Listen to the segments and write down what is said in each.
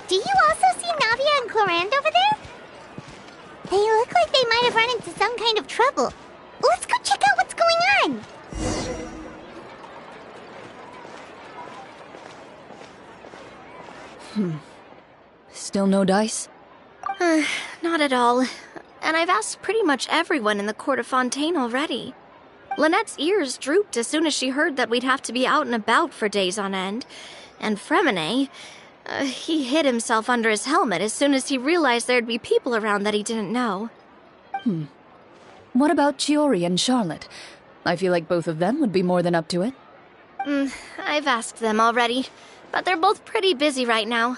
Do you also see Navia and Clorinde over there? They look like they might have run into some kind of trouble. Let's go check out what's going on. Still no dice? Not at all. And I've asked pretty much everyone in the court of Fontaine already. Lynette's ears drooped as soon as she heard that we'd have to be out and about for days on end. And Fremine, he hid himself under his helmet as soon as he realized there'd be people around that he didn't know. What about Chiori and Charlotte? I feel like both of them would be more than up to it. I've asked them already, but they're both pretty busy right now.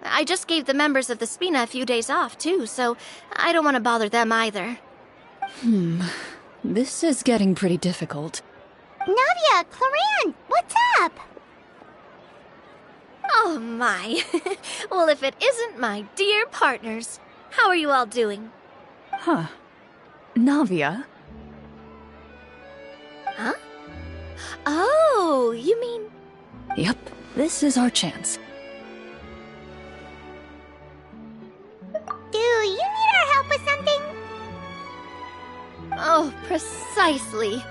I just gave the members of the Spina a few days off, too, so I don't want to bother them either. This is getting pretty difficult. Navia, Clorinde, what's up? Oh my. Well, if it isn't my dear partners. How are you all doing? Huh. Navia? Huh? Oh, you mean... Yep, this is our chance. Do you need our help with something? Oh, precisely.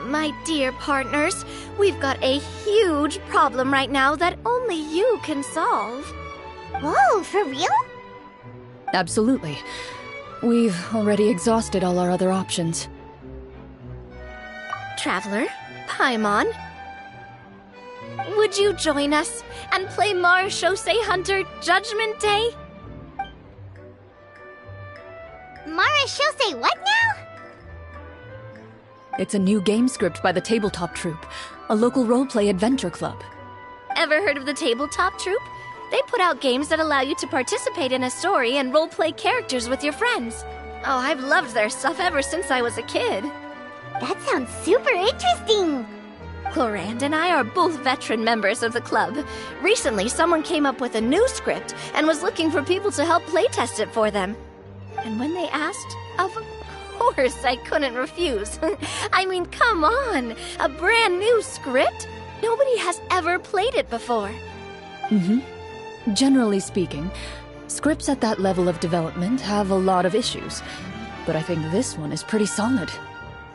My dear partners, we've got a huge problem right now that only you can solve. Whoa, for real? Absolutely. We've already exhausted all our other options. Traveler, Paimon, would you join us and play Marechaussee Hunter Judgment Day? Marechaussee what now? It's a new game script by the Tabletop Troupe, a local roleplay adventure club. Ever heard of the Tabletop Troupe? They put out games that allow you to participate in a story and roleplay characters with your friends. Oh, I've loved their stuff ever since I was a kid. That sounds super interesting. Clorinde and I are both veteran members of the club. Recently, someone came up with a new script and was looking for people to help playtest it for them. And when they asked, of course I couldn't refuse. I mean, come on, a brand new script? Nobody has ever played it before. Generally speaking, scripts at that level of development have a lot of issues, but I think this one is pretty solid.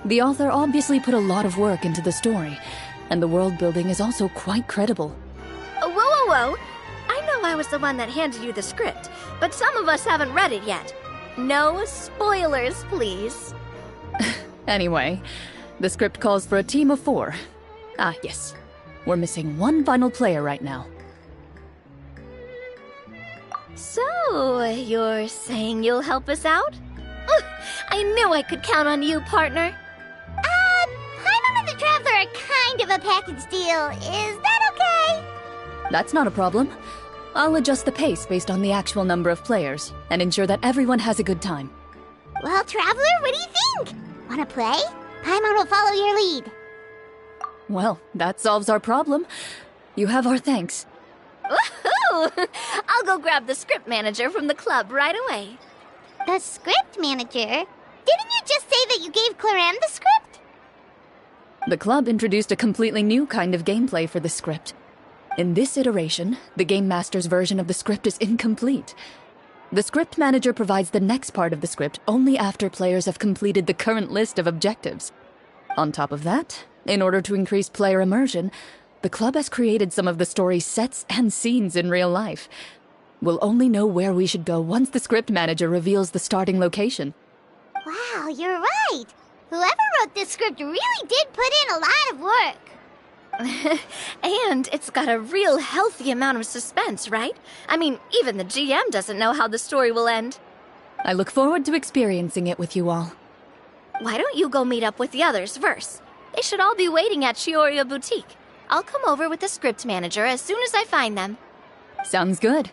The author obviously put a lot of work into the story, and the world building is also quite credible. Whoa. I know I was the one that handed you the script, but some of us haven't read it yet. No spoilers, please. Anyway, the script calls for a team of 4. Ah, yes. We're missing one final player right now. So, you're saying you'll help us out? I knew I could count on you, partner. Paimon and the Traveler are kind of a package deal. Is that okay? That's not a problem. I'll adjust the pace based on the actual number of players, and ensure that everyone has a good time. Well, Traveler, what do you think? Wanna play? Paimon will follow your lead. Well, that solves our problem. You have our thanks. Woohoo! I'll go grab the script manager from the club right away. The script manager? Didn't you just say that you gave Clorinde the script? The club introduced a completely new kind of gameplay for the script. In this iteration, the Game Master's version of the script is incomplete. The script manager provides the next part of the script only after players have completed the current list of objectives. On top of that, in order to increase player immersion, the club has created some of the story's sets and scenes in real life. We'll only know where we should go once the script manager reveals the starting location. Wow, you're right. Whoever wrote this script really did put in a lot of work. And it's got a real healthy amount of suspense, right? I mean, even the GM doesn't know how the story will end. I look forward to experiencing it with you all. Why don't you go meet up with the others first? They should all be waiting at Chioriya Boutique. I'll come over with the script manager as soon as I find them. Sounds good.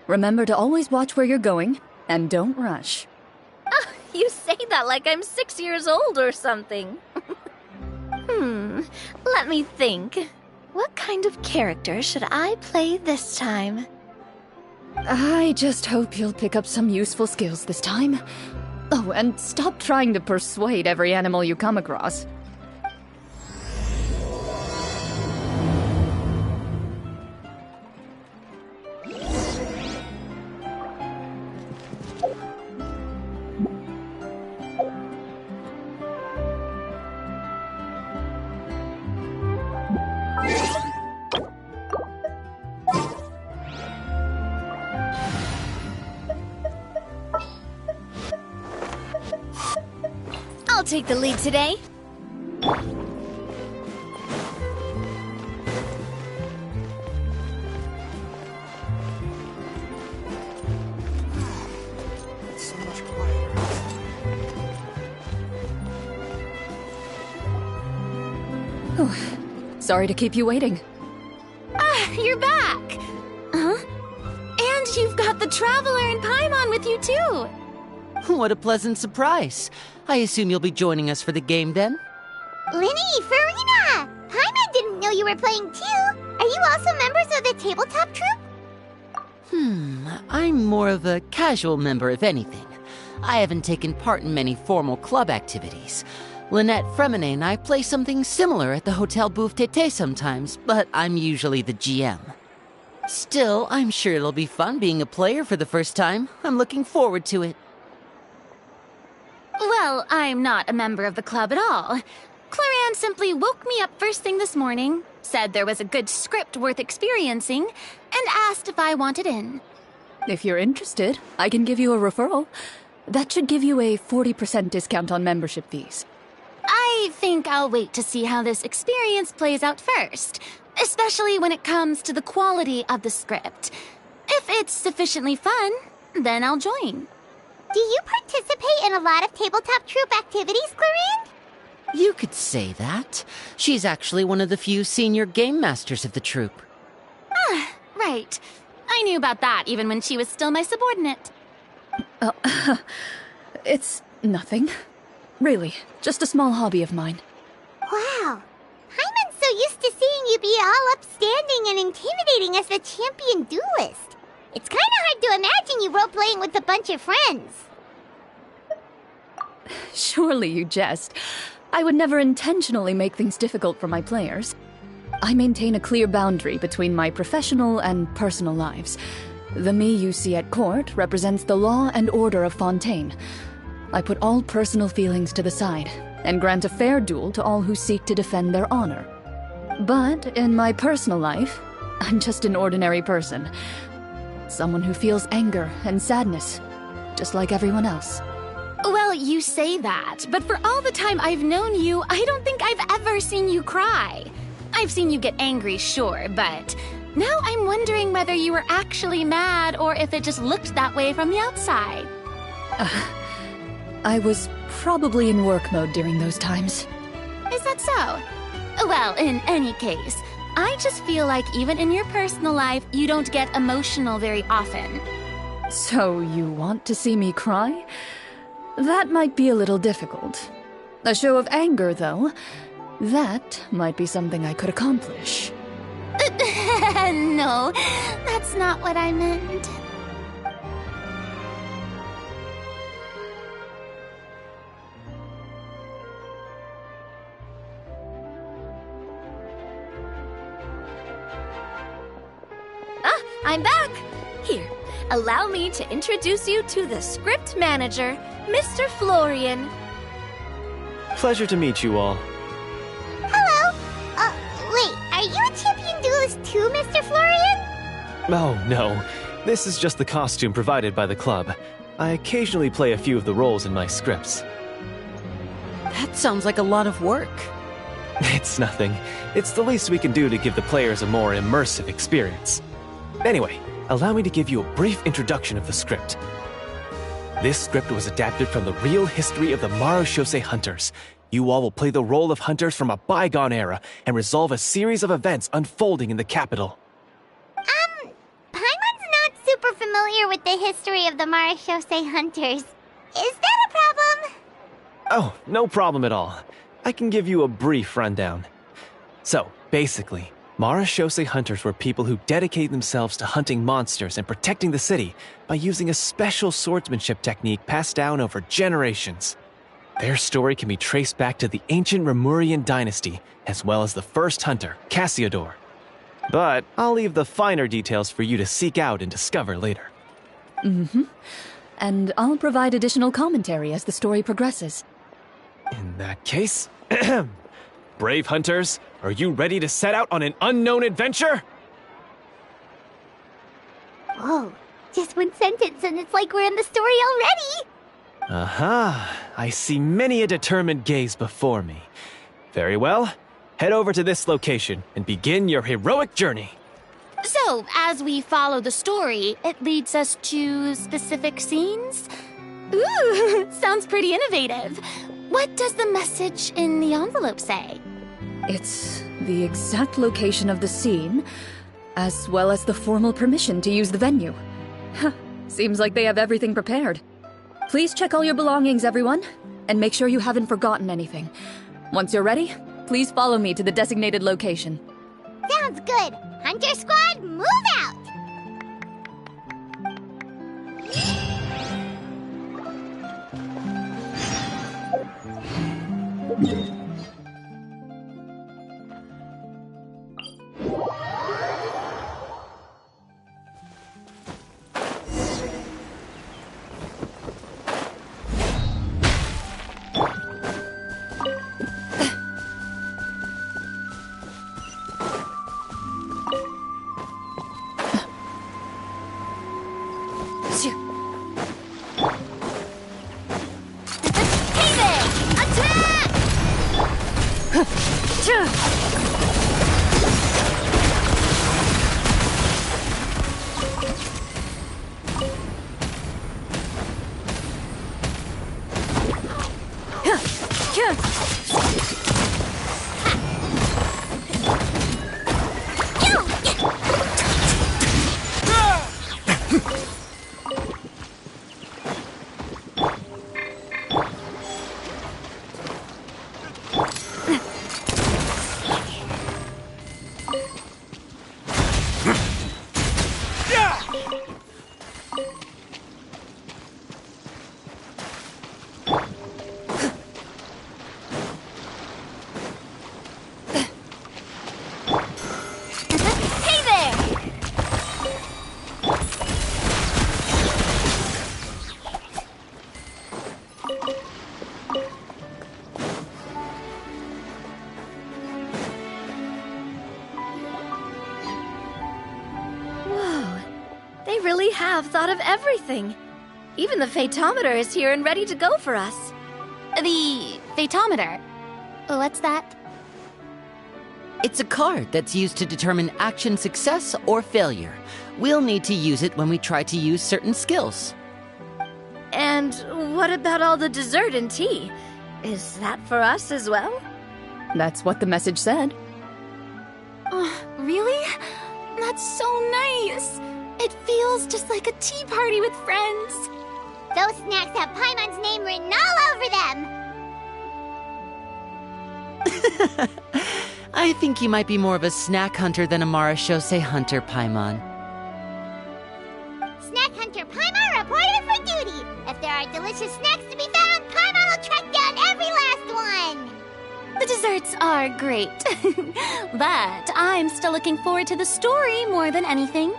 Remember to always watch where you're going, and don't rush. You say that like I'm 6 years old or something. Let me think. What kind of character should I play this time? I just hope you'll pick up some useful skills this time. Oh, and stop trying to persuade every animal you come across. I'll take the lead today. It's so much quieter. Sorry to keep you waiting. You're back! Huh? And you've got the Traveler and Paimon with you, too! What a pleasant surprise. I assume you'll be joining us for the game then? Linny, Farina! Paimon didn't know you were playing too. Are you also members of the tabletop troupe? I'm more of a casual member, if anything. I haven't taken part in many formal club activities. Lynette Fremine and I play something similar at the Hotel Bouffe Tété sometimes, but I'm usually the GM. Still, I'm sure it'll be fun being a player for the first time. I'm looking forward to it. Well, I'm not a member of the club at all. Clorinde simply woke me up first thing this morning, said there was a good script worth experiencing, and asked if I wanted in. If you're interested, I can give you a referral. That should give you a 40% discount on membership fees. I think I'll wait to see how this experience plays out first, especially when it comes to the quality of the script. If it's sufficiently fun, then I'll join. Do you participate in a lot of tabletop troupe activities, Clorinde? You could say that. She's actually one of the few senior game masters of the troupe. Right. I knew about that even when she was still my subordinate. It's nothing. Really, just a small hobby of mine. Wow. Paimon's so used to seeing you be all upstanding and intimidating as the champion duelist. It's kind of hard to imagine you role-playing with a bunch of friends. Surely you jest. I would never intentionally make things difficult for my players. I maintain a clear boundary between my professional and personal lives. The me you see at court represents the law and order of Fontaine. I put all personal feelings to the side and grant a fair duel to all who seek to defend their honor. But in my personal life, I'm just an ordinary person. Someone who feels anger and sadness, just like everyone else. Well, you say that, but for all the time I've known you, I don't think I've ever seen you cry. I've seen you get angry, sure, but now I'm wondering whether you were actually mad or if it just looked that way from the outside. I was probably in work mode during those times. Is that so? Well, in any case, I just feel like even in your personal life, you don't get emotional very often. So you want to see me cry? That might be a little difficult. A show of anger, though, that might be something I could accomplish. No, that's not what I meant. I'm back! Here, allow me to introduce you to the script manager, Mr. Florian. Pleasure to meet you all. Hello. Wait, are you a champion duelist too, Mr. Florian? Oh, no. This is just the costume provided by the club. I occasionally play a few of the roles in my scripts. That sounds like a lot of work. It's nothing. It's the least we can do to give the players a more immersive experience. Anyway, allow me to give you a brief introduction of the script. This script was adapted from the real history of the Marashose hunters. You all will play the role of hunters from a bygone era and resolve a series of events unfolding in the capital. Paimon's not super familiar with the history of the Marashose hunters. Is that a problem? Oh, no problem at all. I can give you a brief rundown. So, basically, Marashose hunters were people who dedicated themselves to hunting monsters and protecting the city by using a special swordsmanship technique passed down over generations. Their story can be traced back to the ancient Remurian dynasty, as well as the first hunter, Cassiodor. But I'll leave the finer details for you to seek out and discover later. And I'll provide additional commentary as the story progresses. In that case, brave hunters, are you ready to set out on an unknown adventure? Whoa, just one sentence and it's like we're in the story already! Aha, I see many a determined gaze before me. Very well, head over to this location and begin your heroic journey. So, as we follow the story, it leads us to specific scenes? Ooh, sounds pretty innovative. What does the message in the envelope say? It's the exact location of the scene, as well as the formal permission to use the venue. Seems like they have everything prepared. Please check all your belongings, everyone, and make sure you haven't forgotten anything. Once you're ready, please follow me to the designated location. Sounds good. Hunter Squad, move out! Have thought of everything. Even the Fatometer is here and ready to go for us. The Fatometer? What's that? It's a card that's used to determine action success or failure. We'll need to use it when we try to use certain skills. And what about all the dessert and tea? Is that for us as well? That's what the message said. Oh, really? That's so nice. It feels just like a tea party with friends. Those snacks have Paimon's name written all over them. I think you might be more of a snack hunter than a Marashose hunter, Paimon. Snack Hunter Paimon reporting for duty. If there are delicious snacks to be found, Paimon will track down every last one. The desserts are great. But I'm still looking forward to the story more than anything.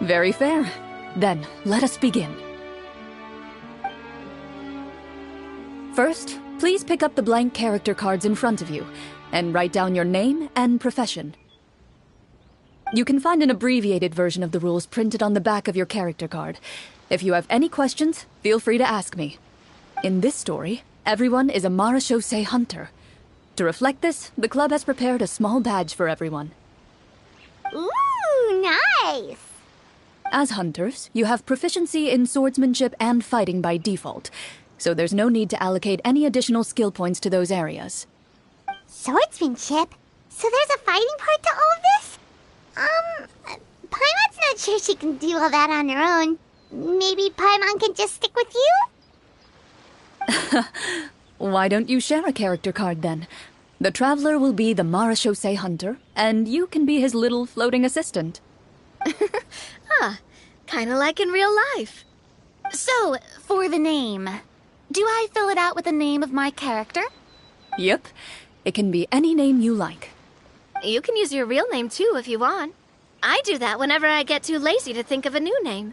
Very fair. Then, let us begin. First, please pick up the blank character cards in front of you, and write down your name and profession. You can find an abbreviated version of the rules printed on the back of your character card. If you have any questions, feel free to ask me. In this story, everyone is a Marashose hunter. To reflect this, the club has prepared a small badge for everyone. Ooh, nice! As hunters, you have proficiency in swordsmanship and fighting by default, so there's no need to allocate any additional skill points to those areas. Swordsmanship? So there's a fighting part to all of this? Paimon's not sure she can do all that on her own. Maybe Paimon can just stick with you? Why don't you share a character card then? The Traveler will be the Marachose Hunter, and you can be his little floating assistant. Kinda like in real life. So, for the name, do I fill it out with the name of my character? Yep. It can be any name you like. You can use your real name too if you want. I do that whenever I get too lazy to think of a new name.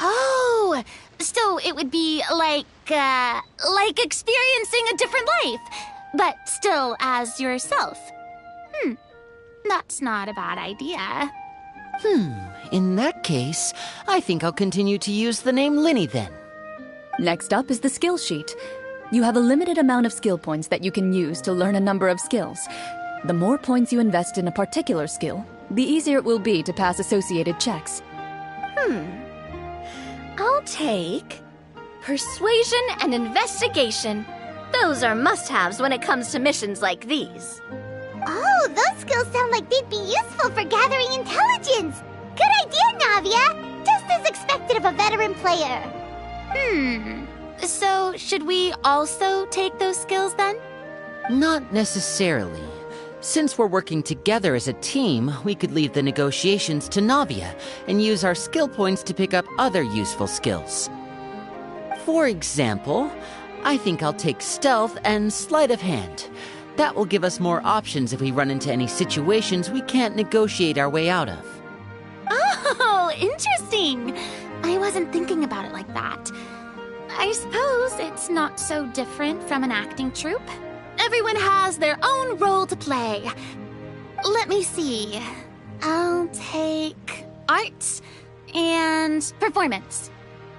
Oh, so it would be like experiencing a different life, but still as yourself. That's not a bad idea. In that case, I think I'll continue to use the name Linny then. Next up is the skill sheet. You have a limited amount of skill points that you can use to learn a number of skills. The more points you invest in a particular skill, the easier it will be to pass associated checks. I'll take persuasion and investigation. Those are must-haves when it comes to missions like these. Oh, those skills sound like they'd be useful for gathering intelligence. Good idea, Navia. Just as expected of a veteran player. So should we also take those skills then? Not necessarily. Since we're working together as a team, we could leave the negotiations to Navia and use our skill points to pick up other useful skills. For example, I think I'll take stealth and sleight of hand. That will give us more options if we run into any situations we can't negotiate our way out of. Oh, interesting. I wasn't thinking about it like that. I suppose it's not so different from an acting troupe. Everyone has their own role to play. Let me see. I'll take arts and performance.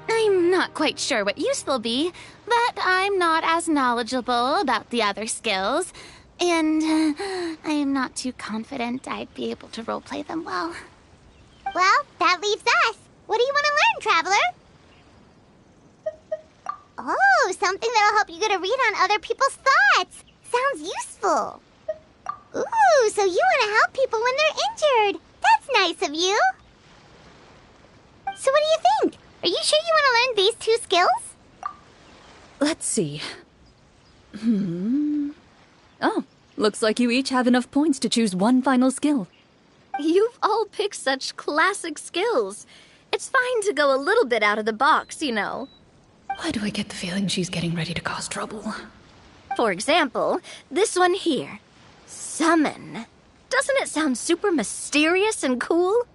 I'm not quite sure what use they'll be, but I'm not as knowledgeable about the other skills, and I'm not too confident I'd be able to roleplay them well. Well, that leaves us. What do you want to learn, Traveler? Oh, something that'll help you get a read on other people's thoughts. Sounds useful. Ooh, so you want to help people when they're injured. That's nice of you. So what do you think? Are you sure you want to learn these two skills? Let's see. Oh, looks like you each have enough points to choose one final skill. You've all picked such classic skills. It's fine to go a little bit out of the box, you know. Why do I get the feeling she's getting ready to cause trouble? For example, this one here. Summon. Doesn't it sound super mysterious and cool?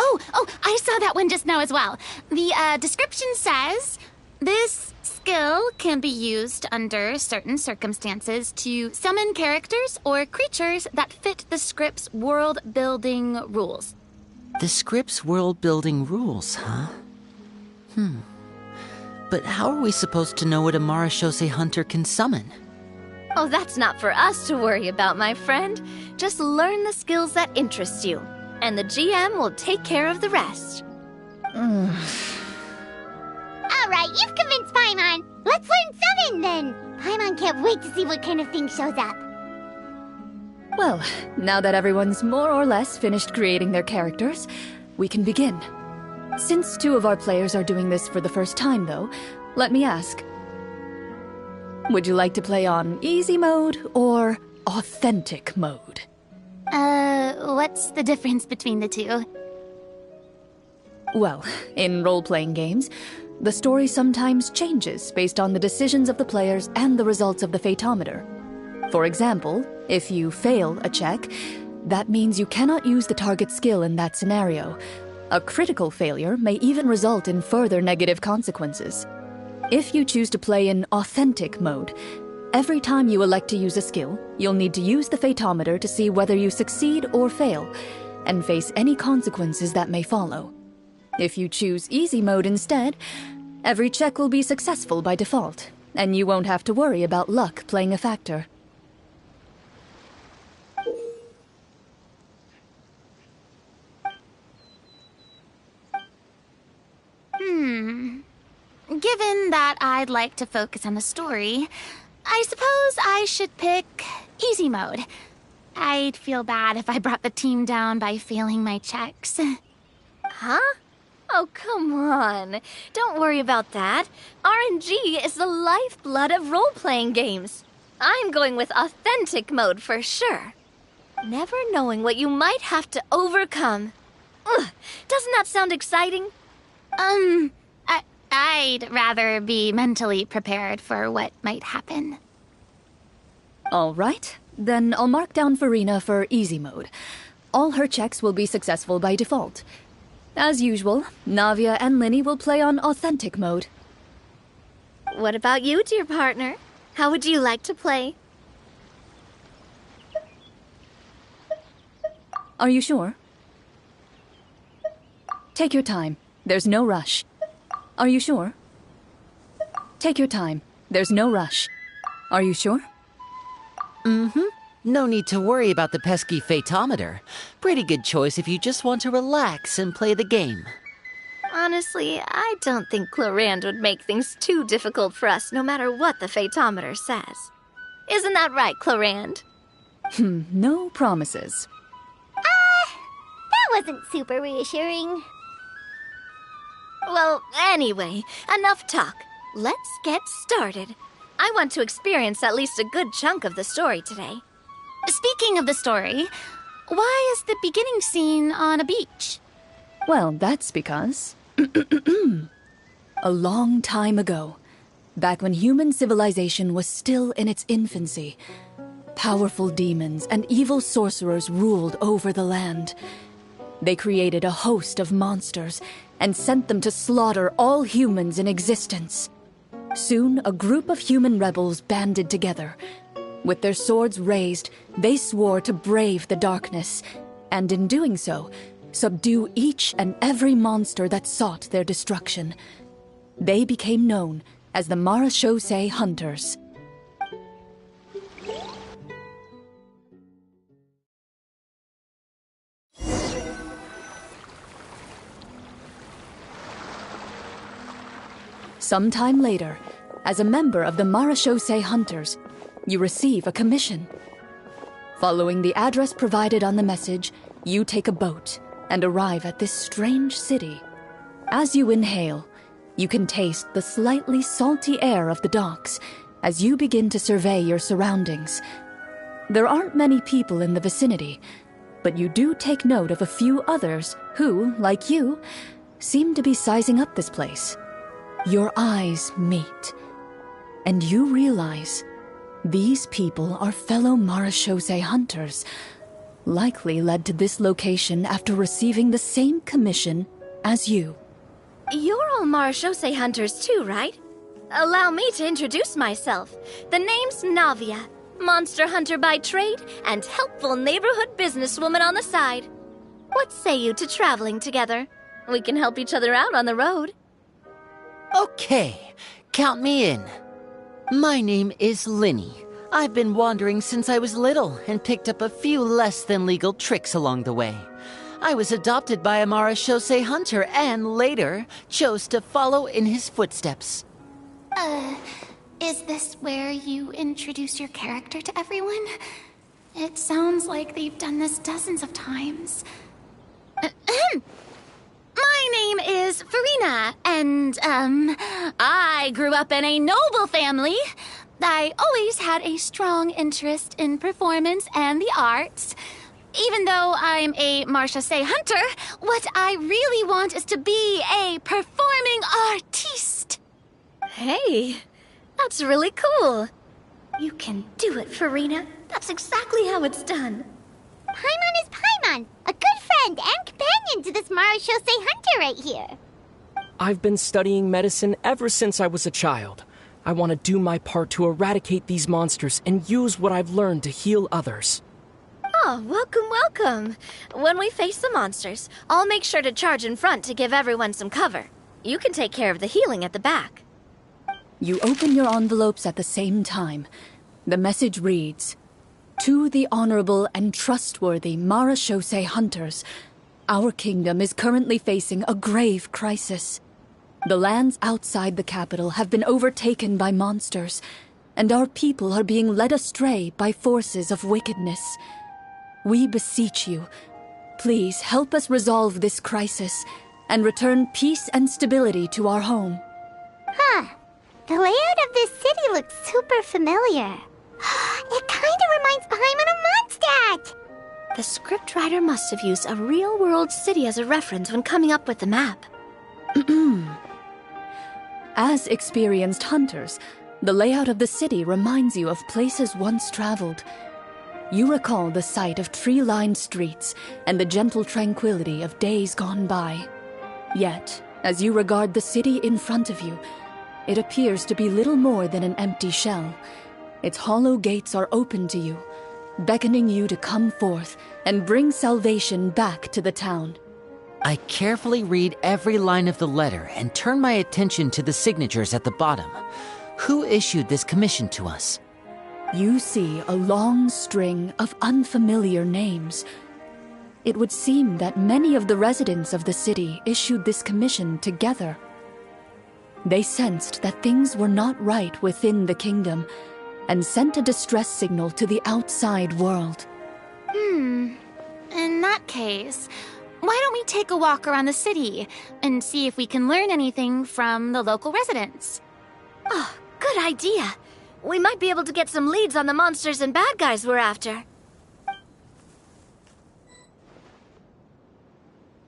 Oh, I saw that one just now as well. The description says, this skill can be used under certain circumstances to summon characters or creatures that fit the script's world-building rules. The script's world-building rules, huh? But how are we supposed to know what a Marachose hunter can summon? Oh, that's not for us to worry about, my friend. Just learn the skills that interest you, and the GM will take care of the rest. All right, you've convinced Paimon. Let's learn summon then. Paimon can't wait to see what kind of thing shows up. Well, now that everyone's more or less finished creating their characters, we can begin. Since two of our players are doing this for the first time, though, let me ask. Would you like to play on easy mode or authentic mode? What's the difference between the two? Well, in role-playing games, the story sometimes changes based on the decisions of the players and the results of the Fatometer. For example, if you fail a check, that means you cannot use the target skill in that scenario. A critical failure may even result in further negative consequences. If you choose to play in authentic mode, every time you elect to use a skill, you'll need to use the Fatometer to see whether you succeed or fail, and face any consequences that may follow. If you choose easy mode instead, every check will be successful by default, and you won't have to worry about luck playing a factor. given that I'd like to focus on the story, I suppose I should pick easy mode. I'd feel bad if I brought the team down by failing my checks. Huh? Oh, come on. Don't worry about that. RNG is the lifeblood of role-playing games. I'm going with authentic mode for sure. Never knowing what you might have to overcome. Ugh, doesn't that sound exciting? I'd rather be mentally prepared for what might happen. All right, then I'll mark down Farina for easy mode. All her checks will be successful by default. As usual, Navia and Linny will play on authentic mode. What about you, dear partner? How would you like to play? Are you sure? Take your time. There's no rush. Are you sure? Take your time. There's no rush. Are you sure? No need to worry about the pesky phaetometer. Pretty good choice if you just want to relax and play the game. Honestly, I don't think Clorinde would make things too difficult for us no matter what the phaetometer says. Isn't that right, Clorinde? No promises. That wasn't super reassuring. Well, anyway, enough talk. Let's get started. I want to experience at least a good chunk of the story today. Speaking of the story, why is the beginning scene on a beach? Well, that's because... a long time ago, back when human civilization was still in its infancy, powerful demons and evil sorcerers ruled over the land. They created a host of monsters and sent them to slaughter all humans in existence. Soon, a group of human rebels banded together. With their swords raised, they swore to brave the darkness, and in doing so, subdue each and every monster that sought their destruction. They became known as the Marachose Hunters. Sometime later, as a member of the Marachose Hunters, you receive a commission. Following the address provided on the message, you take a boat and arrive at this strange city. As you inhale, you can taste the slightly salty air of the docks as you begin to survey your surroundings. There aren't many people in the vicinity, but you do take note of a few others who, like you, seem to be sizing up this place. Your eyes meet, and you realize these people are fellow Marachose hunters, likely led to this location after receiving the same commission as you. You're all Marachose hunters too, right? Allow me to introduce myself. The name's Navia, monster hunter by trade and helpful neighborhood businesswoman on the side. What say you to traveling together? We can help each other out on the road. Okay, count me in. My name is Linny. I've been wandering since I was little and picked up a few less than legal tricks along the way. I was adopted by a Marachose hunter and later chose to follow in his footsteps. Is this where you introduce your character to everyone? It sounds like they've done this dozens of times. My name is Farina, and, I grew up in a noble family. I always had a strong interest in performance and the arts. Even though I'm a Marachose hunter, what I really want is to be a performing artiste. Hey, that's really cool. You can do it, Farina. That's exactly how it's done. Paimon is Paimon, a good friend and companion to this Marachose hunter right here. I've been studying medicine ever since I was a child. I want to do my part to eradicate these monsters and use what I've learned to heal others. Oh, welcome, welcome. When we face the monsters, I'll make sure to charge in front to give everyone some cover. You can take care of the healing at the back. You open your envelopes at the same time. The message reads, "To the honorable and trustworthy Marachose hunters, our kingdom is currently facing a grave crisis. The lands outside the capital have been overtaken by monsters, and our people are being led astray by forces of wickedness. We beseech you, please help us resolve this crisis and return peace and stability to our home. Huh. The layout of this city looks super familiar. It kinda reminds Paimon of Mondstadt! The scriptwriter must have used a real-world city as a reference when coming up with the map. As experienced hunters, the layout of the city reminds you of places once traveled. You recall the sight of tree-lined streets and the gentle tranquility of days gone by. Yet, as you regard the city in front of you, it appears to be little more than an empty shell. Its hollow gates are open to you, beckoning you to come forth and bring salvation back to the town. I carefully read every line of the letter and turn my attention to the signatures at the bottom. Who issued this commission to us? You see a long string of unfamiliar names. It would seem that many of the residents of the city issued this commission together. They sensed that things were not right within the kingdom and sent a distress signal to the outside world. In that case, why don't we take a walk around the city and see if we can learn anything from the local residents? Oh, good idea. We might be able to get some leads on the monsters and bad guys we're after.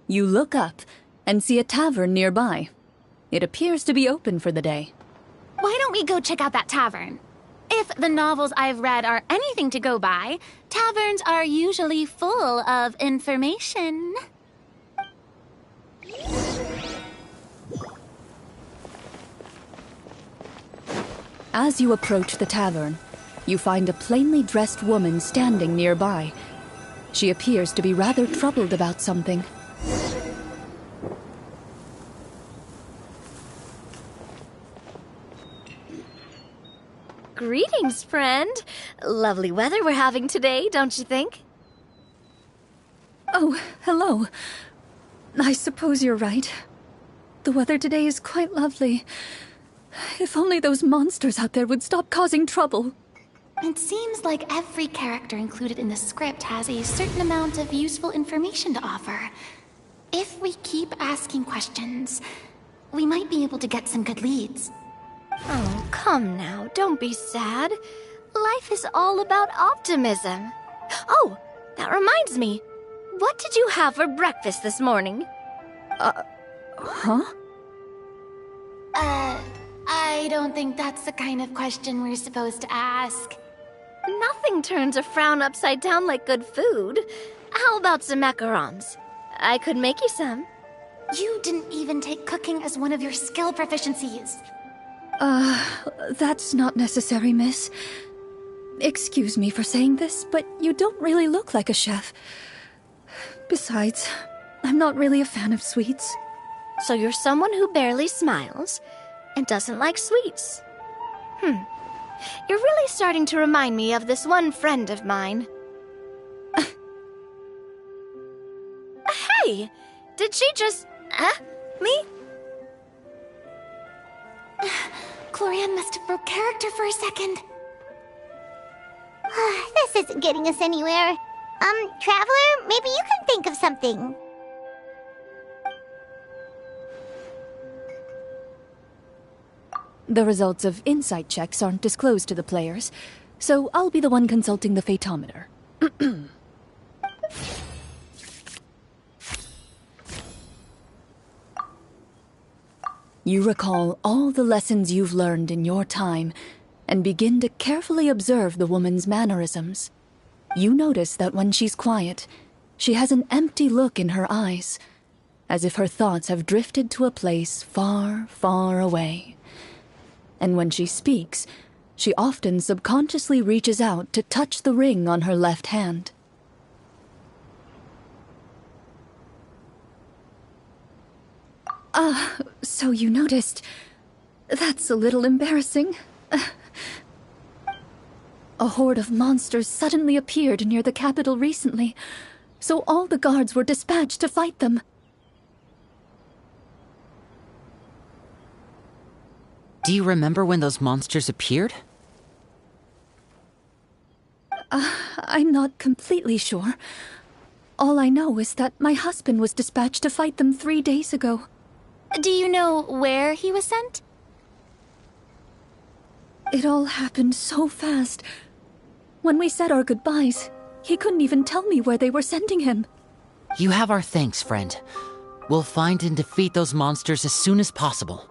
You look up and see a tavern nearby. It appears to be open for the day. Why don't we go check out that tavern? If the novels I've read are anything to go by, taverns are usually full of information. As you approach the tavern, you find a plainly dressed woman standing nearby. She appears to be rather troubled about something. Greetings, friend. Lovely weather we're having today, don't you think? Oh, hello. I suppose you're right. The weather today is quite lovely. If only those monsters out there would stop causing trouble. It seems like every character included in the script has a certain amount of useful information to offer. If we keep asking questions, we might be able to get some good leads. Oh, come now, don't be sad. Life is all about optimism. Oh, that reminds me. What did you have for breakfast this morning? Huh? I don't think that's the kind of question we're supposed to ask. Nothing turns a frown upside down like good food. How about some macarons? I could make you some. You didn't even take cooking as one of your skill proficiencies. That's not necessary, miss. Excuse me for saying this, but you don't really look like a chef. Besides, I'm not really a fan of sweets. So you're someone who barely smiles and doesn't like sweets. You're really starting to remind me of this one friend of mine. Hey! Did she just... me? Clorinde must have broke character for a second. This isn't getting us anywhere. Traveler, maybe you can think of something. The results of insight checks aren't disclosed to the players, so I'll be the one consulting the phaetometer. You recall all the lessons you've learned in your time and begin to carefully observe the woman's mannerisms. You notice that when she's quiet, she has an empty look in her eyes, as if her thoughts have drifted to a place far, far away. And when she speaks, she often subconsciously reaches out to touch the ring on her left hand. So you noticed. That's a little embarrassing. A horde of monsters suddenly appeared near the capital recently, so all the guards were dispatched to fight them. Do you remember when those monsters appeared? I'm not completely sure. All I know is that my husband was dispatched to fight them 3 days ago. Do you know where he was sent? It all happened so fast. When we said our goodbyes, he couldn't even tell me where they were sending him. You have our thanks, friend. We'll find and defeat those monsters as soon as possible.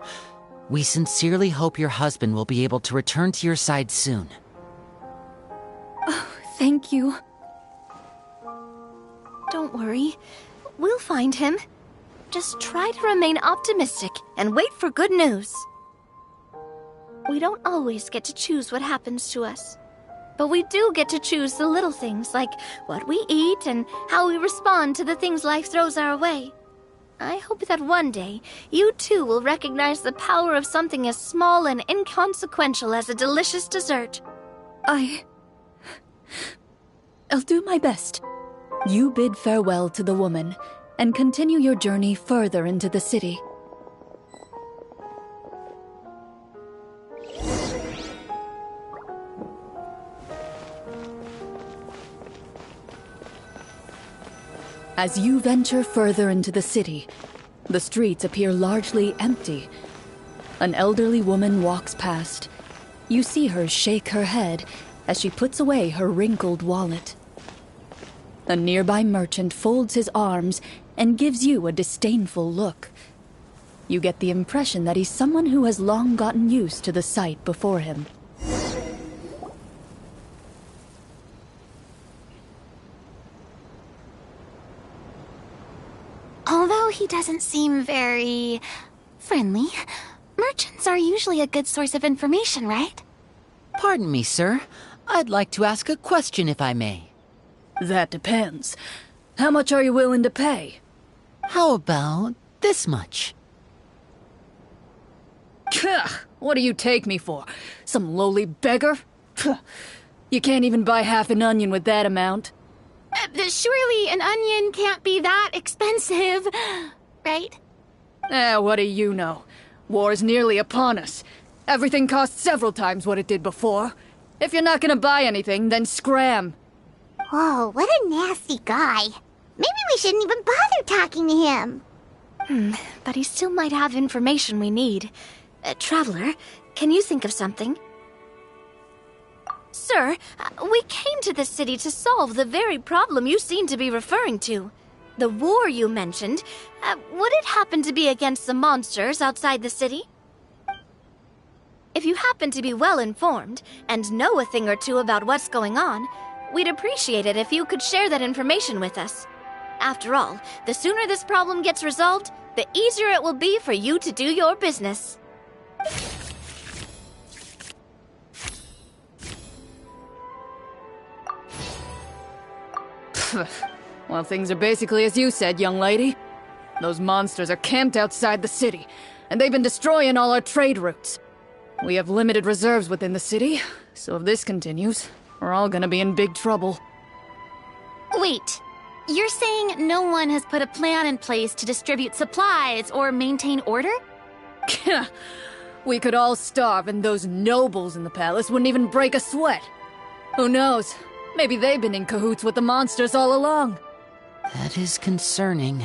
We sincerely hope your husband will be able to return to your side soon. Oh, thank you. Don't worry. We'll find him. Just try to remain optimistic and wait for good news. We don't always get to choose what happens to us. But we do get to choose the little things, like what we eat and how we respond to the things life throws our way. I hope that one day, you too will recognize the power of something as small and inconsequential as a delicious dessert. I'll do my best. You bid farewell to the woman, and continue your journey further into the city. As you venture further into the city, the streets appear largely empty. An elderly woman walks past. You see her shake her head as she puts away her wrinkled wallet. A nearby merchant folds his arms and gives you a disdainful look. You get the impression that he's someone who has long gotten used to the sight before him. Although he doesn't seem very friendly, merchants are usually a good source of information, right? Pardon me, sir. I'd like to ask a question if I may. That depends. How much are you willing to pay? How about this much? What do you take me for? Some lowly beggar? You can't even buy half an onion with that amount. Surely an onion can't be that expensive, right? What do you know? War's nearly upon us. Everything costs several times what it did before. If you're not gonna buy anything, then scram. Whoa, what a nasty guy. Maybe we shouldn't even bother talking to him. But he still might have information we need. Traveler, can you think of something? Sir, we came to this city to solve the very problem you seem to be referring to. The war you mentioned, would it happen to be against the monsters outside the city? If you happen to be well informed and know a thing or two about what's going on, we'd appreciate it if you could share that information with us. After all, the sooner this problem gets resolved, the easier it will be for you to do your business. Well, things are basically as you said, young lady. Those monsters are camped outside the city, and they've been destroying all our trade routes. We have limited reserves within the city, so if this continues, we're all gonna be in big trouble. Wait, you're saying no one has put a plan in place to distribute supplies or maintain order? We could all starve and those nobles in the palace wouldn't even break a sweat. Who knows? Maybe they've been in cahoots with the monsters all along. That is concerning.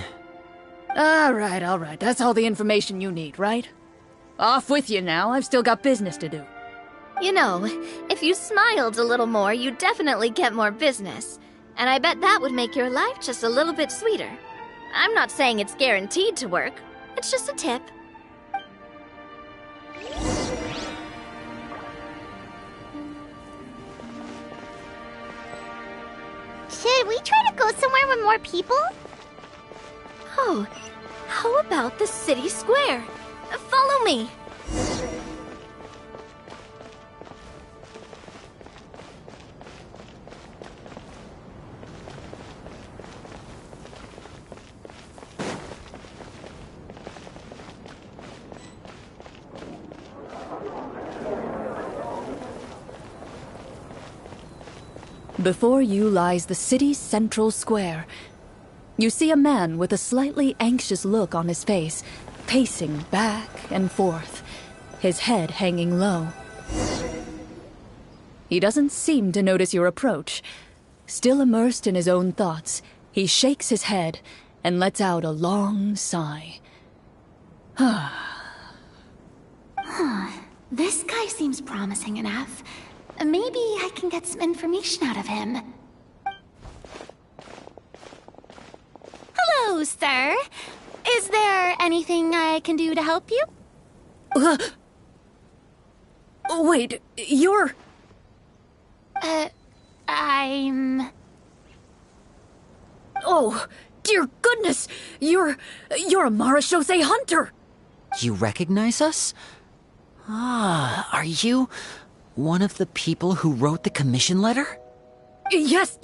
All right. That's all the information you need, right? Off with you now. I've still got business to do. You know, if you smiled a little more, you'd definitely get more business. And I bet that would make your life just a little bit sweeter. I'm not saying it's guaranteed to work. It's just a tip. Should we try to go somewhere with more people? Oh, how about the city square? Follow me. Before you lies the city's central square. You see a man with a slightly anxious look on his face, pacing back and forth. his head hanging low. He doesn't seem to notice your approach. Still immersed in his own thoughts, he shakes his head and lets out a long sigh. This guy seems promising enough. Maybe I can get some information out of him. Hello, sir. Is there anything I can do to help you? Wait, you're... I'm... Oh, dear goodness! You're a Marashose hunter! You recognize us? Ah, are you one of the people who wrote the commission letter? Yes!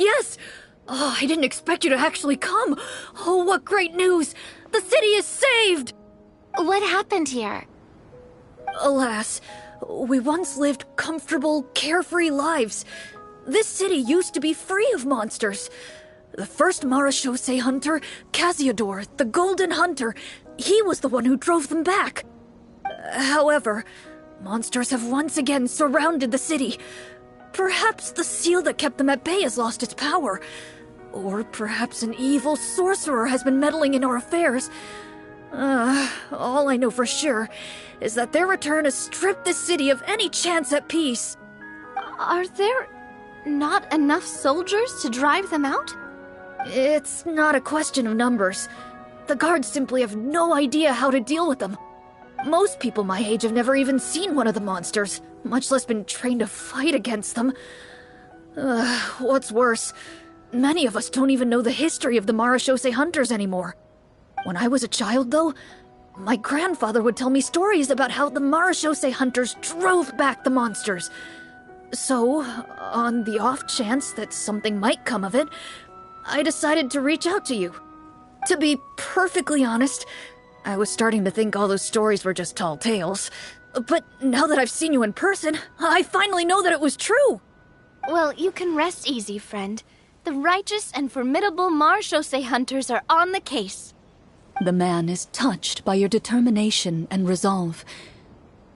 Oh, I didn't expect you to actually come. Oh, what great news! The city is saved! What happened here? Alas, we once lived comfortable, carefree lives. This city used to be free of monsters. The first Marashose hunter, Casiodor, the Golden Hunter, he was the one who drove them back. However, monsters have once again surrounded the city. Perhaps the seal that kept them at bay has lost its power. Or perhaps an evil sorcerer has been meddling in our affairs. All I know for sure is that their return has stripped the city of any chance at peace. Are there not enough soldiers to drive them out? It's not a question of numbers. The guards simply have no idea how to deal with them. Most people my age have never even seen one of the monsters, much less been trained to fight against them. What's worse, many of us don't even know the history of the Marashose hunters anymore. When I was a child, though, my grandfather would tell me stories about how the Marashose hunters drove back the monsters. So, on the off chance that something might come of it, I decided to reach out to you. To be perfectly honest, I was starting to think all those stories were just tall tales. But now that I've seen you in person, I finally know that it was true! Well, you can rest easy, friend. The righteous and formidable Marashose hunters are on the case. The man is touched by your determination and resolve.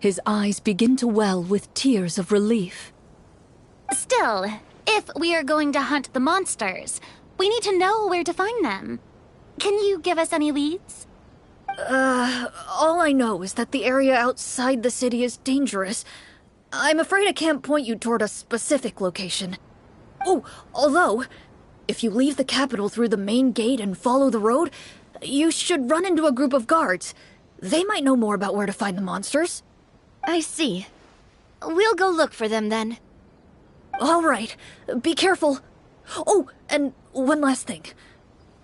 His eyes begin to well with tears of relief. Still, if we are going to hunt the monsters, we need to know where to find them. Can you give us any leads? All I know is that the area outside the city is dangerous. I'm afraid I can't point you toward a specific location. Oh, although, if you leave the capital through the main gate and follow the road, you should run into a group of guards. They might know more about where to find the monsters. I see. We'll go look for them then. All right, be careful. Oh, and one last thing.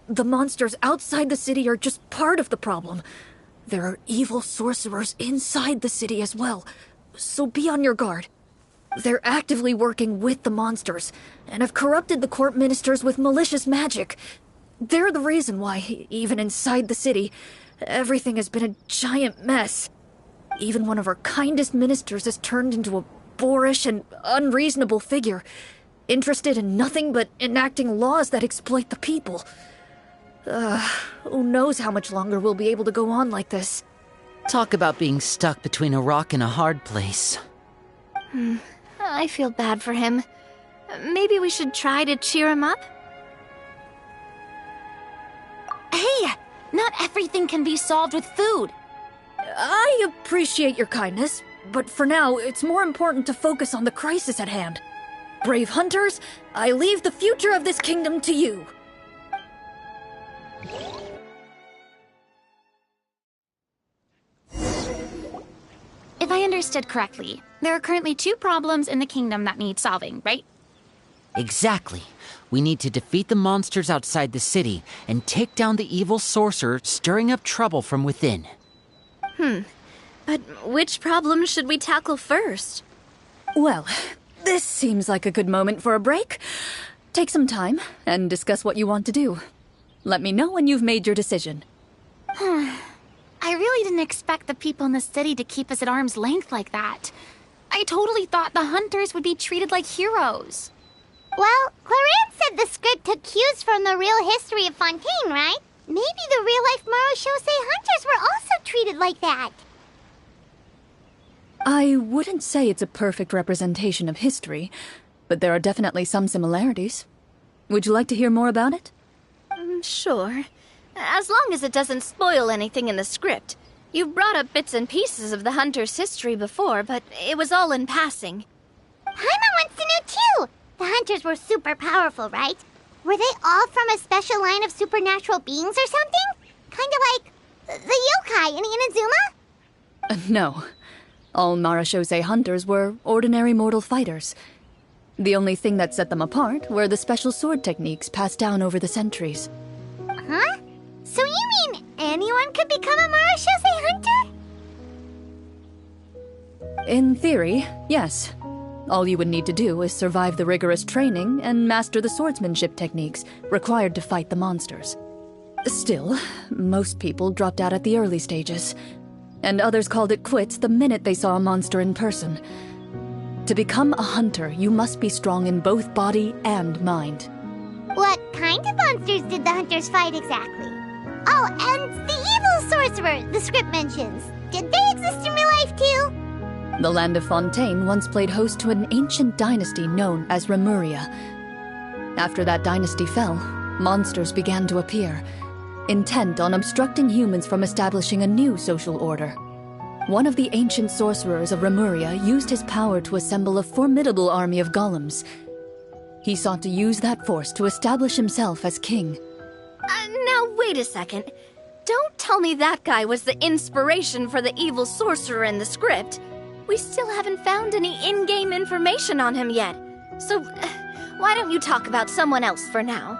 The monsters outside the city are just part of the problem. There are evil sorcerers inside the city as well, so be on your guard. They're actively working with the monsters, and have corrupted the court ministers with malicious magic. They're the reason why, even inside the city, everything has been a giant mess. Even one of our kindest ministers has turned into a boorish and unreasonable figure, interested in nothing but enacting laws that exploit the people. Who knows how much longer we'll be able to go on like this. Talk about being stuck between a rock and a hard place. I feel bad for him. Maybe we should try to cheer him up? Hey, not everything can be solved with food. I appreciate your kindness, but for now, it's more important to focus on the crisis at hand. Brave hunters, I leave the future of this kingdom to you. If I understood correctly, there are currently 2 problems in the kingdom that need solving, right? Exactly. We need to defeat the monsters outside the city and take down the evil sorcerer stirring up trouble from within. But which problem should we tackle first? Well, this seems like a good moment for a break. Take some time and discuss what you want to do. Let me know when you've made your decision. I really didn't expect the people in the city to keep us at arm's length like that. I totally thought the hunters would be treated like heroes. Well, Clorinde said the script took cues from the real history of Fontaine, right? Maybe the real-life Marashose hunters were also treated like that. I wouldn't say it's a perfect representation of history, but there are definitely some similarities. Would you like to hear more about it? Sure. As long as it doesn't spoil anything in the script. You've brought up bits and pieces of the Hunter's history before, but it was all in passing. Paimon wants to know too! The Hunters were super powerful, right? Were they all from a special line of supernatural beings or something? Kind of like the yokai in Inazuma? No. All Marashose hunters were ordinary mortal fighters. The only thing that set them apart were the special sword techniques passed down over the centuries. Huh? So you mean anyone could become a Marashose hunter? In theory, yes. All you would need to do is survive the rigorous training and master the swordsmanship techniques required to fight the monsters. Still, most people dropped out at the early stages, and others called it quits the minute they saw a monster in person. To become a hunter, you must be strong in both body and mind. What kind of monsters did the hunters fight exactly? Oh, and the evil sorcerer the script mentions. Did they exist in real life too? The land of Fontaine once played host to an ancient dynasty known as Remuria. After that dynasty fell, monsters began to appear, intent on obstructing humans from establishing a new social order. One of the ancient sorcerers of Remuria used his power to assemble a formidable army of golems. He sought to use that force to establish himself as king. Now wait a second. Don't tell me that guy was the inspiration for the evil sorcerer in the script. We still haven't found any in-game information on him yet. So, why don't you talk about someone else for now?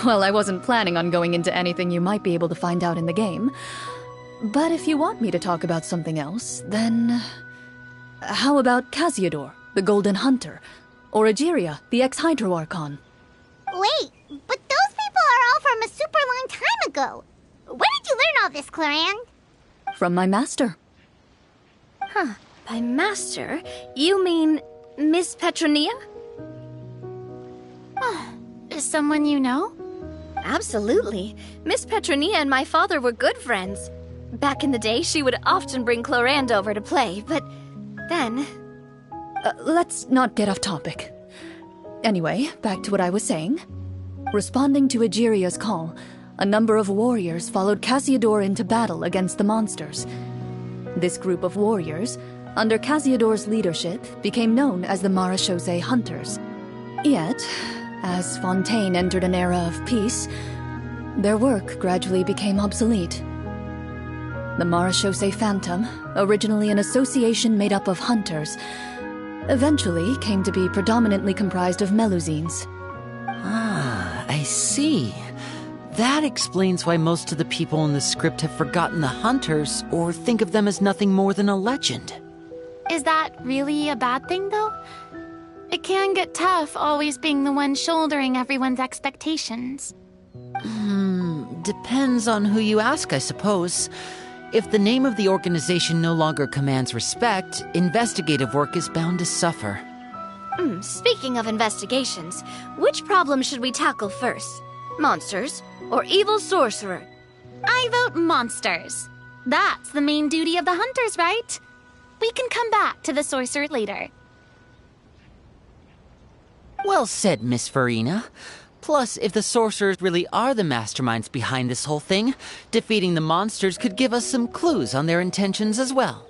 Well, I wasn't planning on going into anything you might be able to find out in the game. But if you want me to talk about something else, then... How about Casiodor, the Golden Hunter? Or Egeria, the ex-Hydro Archon? Wait, but those people are all from a super long time ago. Where did you learn all this, Clorinde? From my master. Huh. By master, you mean Miss Petronia? Is someone you know? Absolutely. Miss Petronia and my father were good friends. Back in the day, she would often bring Clorinde over to play, but then... Let's not get off topic. Anyway, back to what I was saying. Responding to Egeria's call, a number of warriors followed Casiodor into battle against the monsters. This group of warriors, under Casiodor's leadership, became known as the Marashose Hunters. Yet, as Fontaine entered an era of peace, their work gradually became obsolete. The Marashose Phantom, originally an association made up of hunters, eventually came to be predominantly comprised of Melusines. Ah, I see. That explains why most of the people in the script have forgotten the hunters or think of them as nothing more than a legend. Is that really a bad thing, though? It can get tough always being the one shouldering everyone's expectations. Depends on who you ask, I suppose. If the name of the organization no longer commands respect, investigative work is bound to suffer. Speaking of investigations, which problem should we tackle first? Monsters or evil sorcerer? I vote monsters. That's the main duty of the hunters, right? We can come back to the sorcerer later. Well said, Miss Farina. Plus, if the sorcerers really are the masterminds behind this whole thing, defeating the monsters could give us some clues on their intentions as well.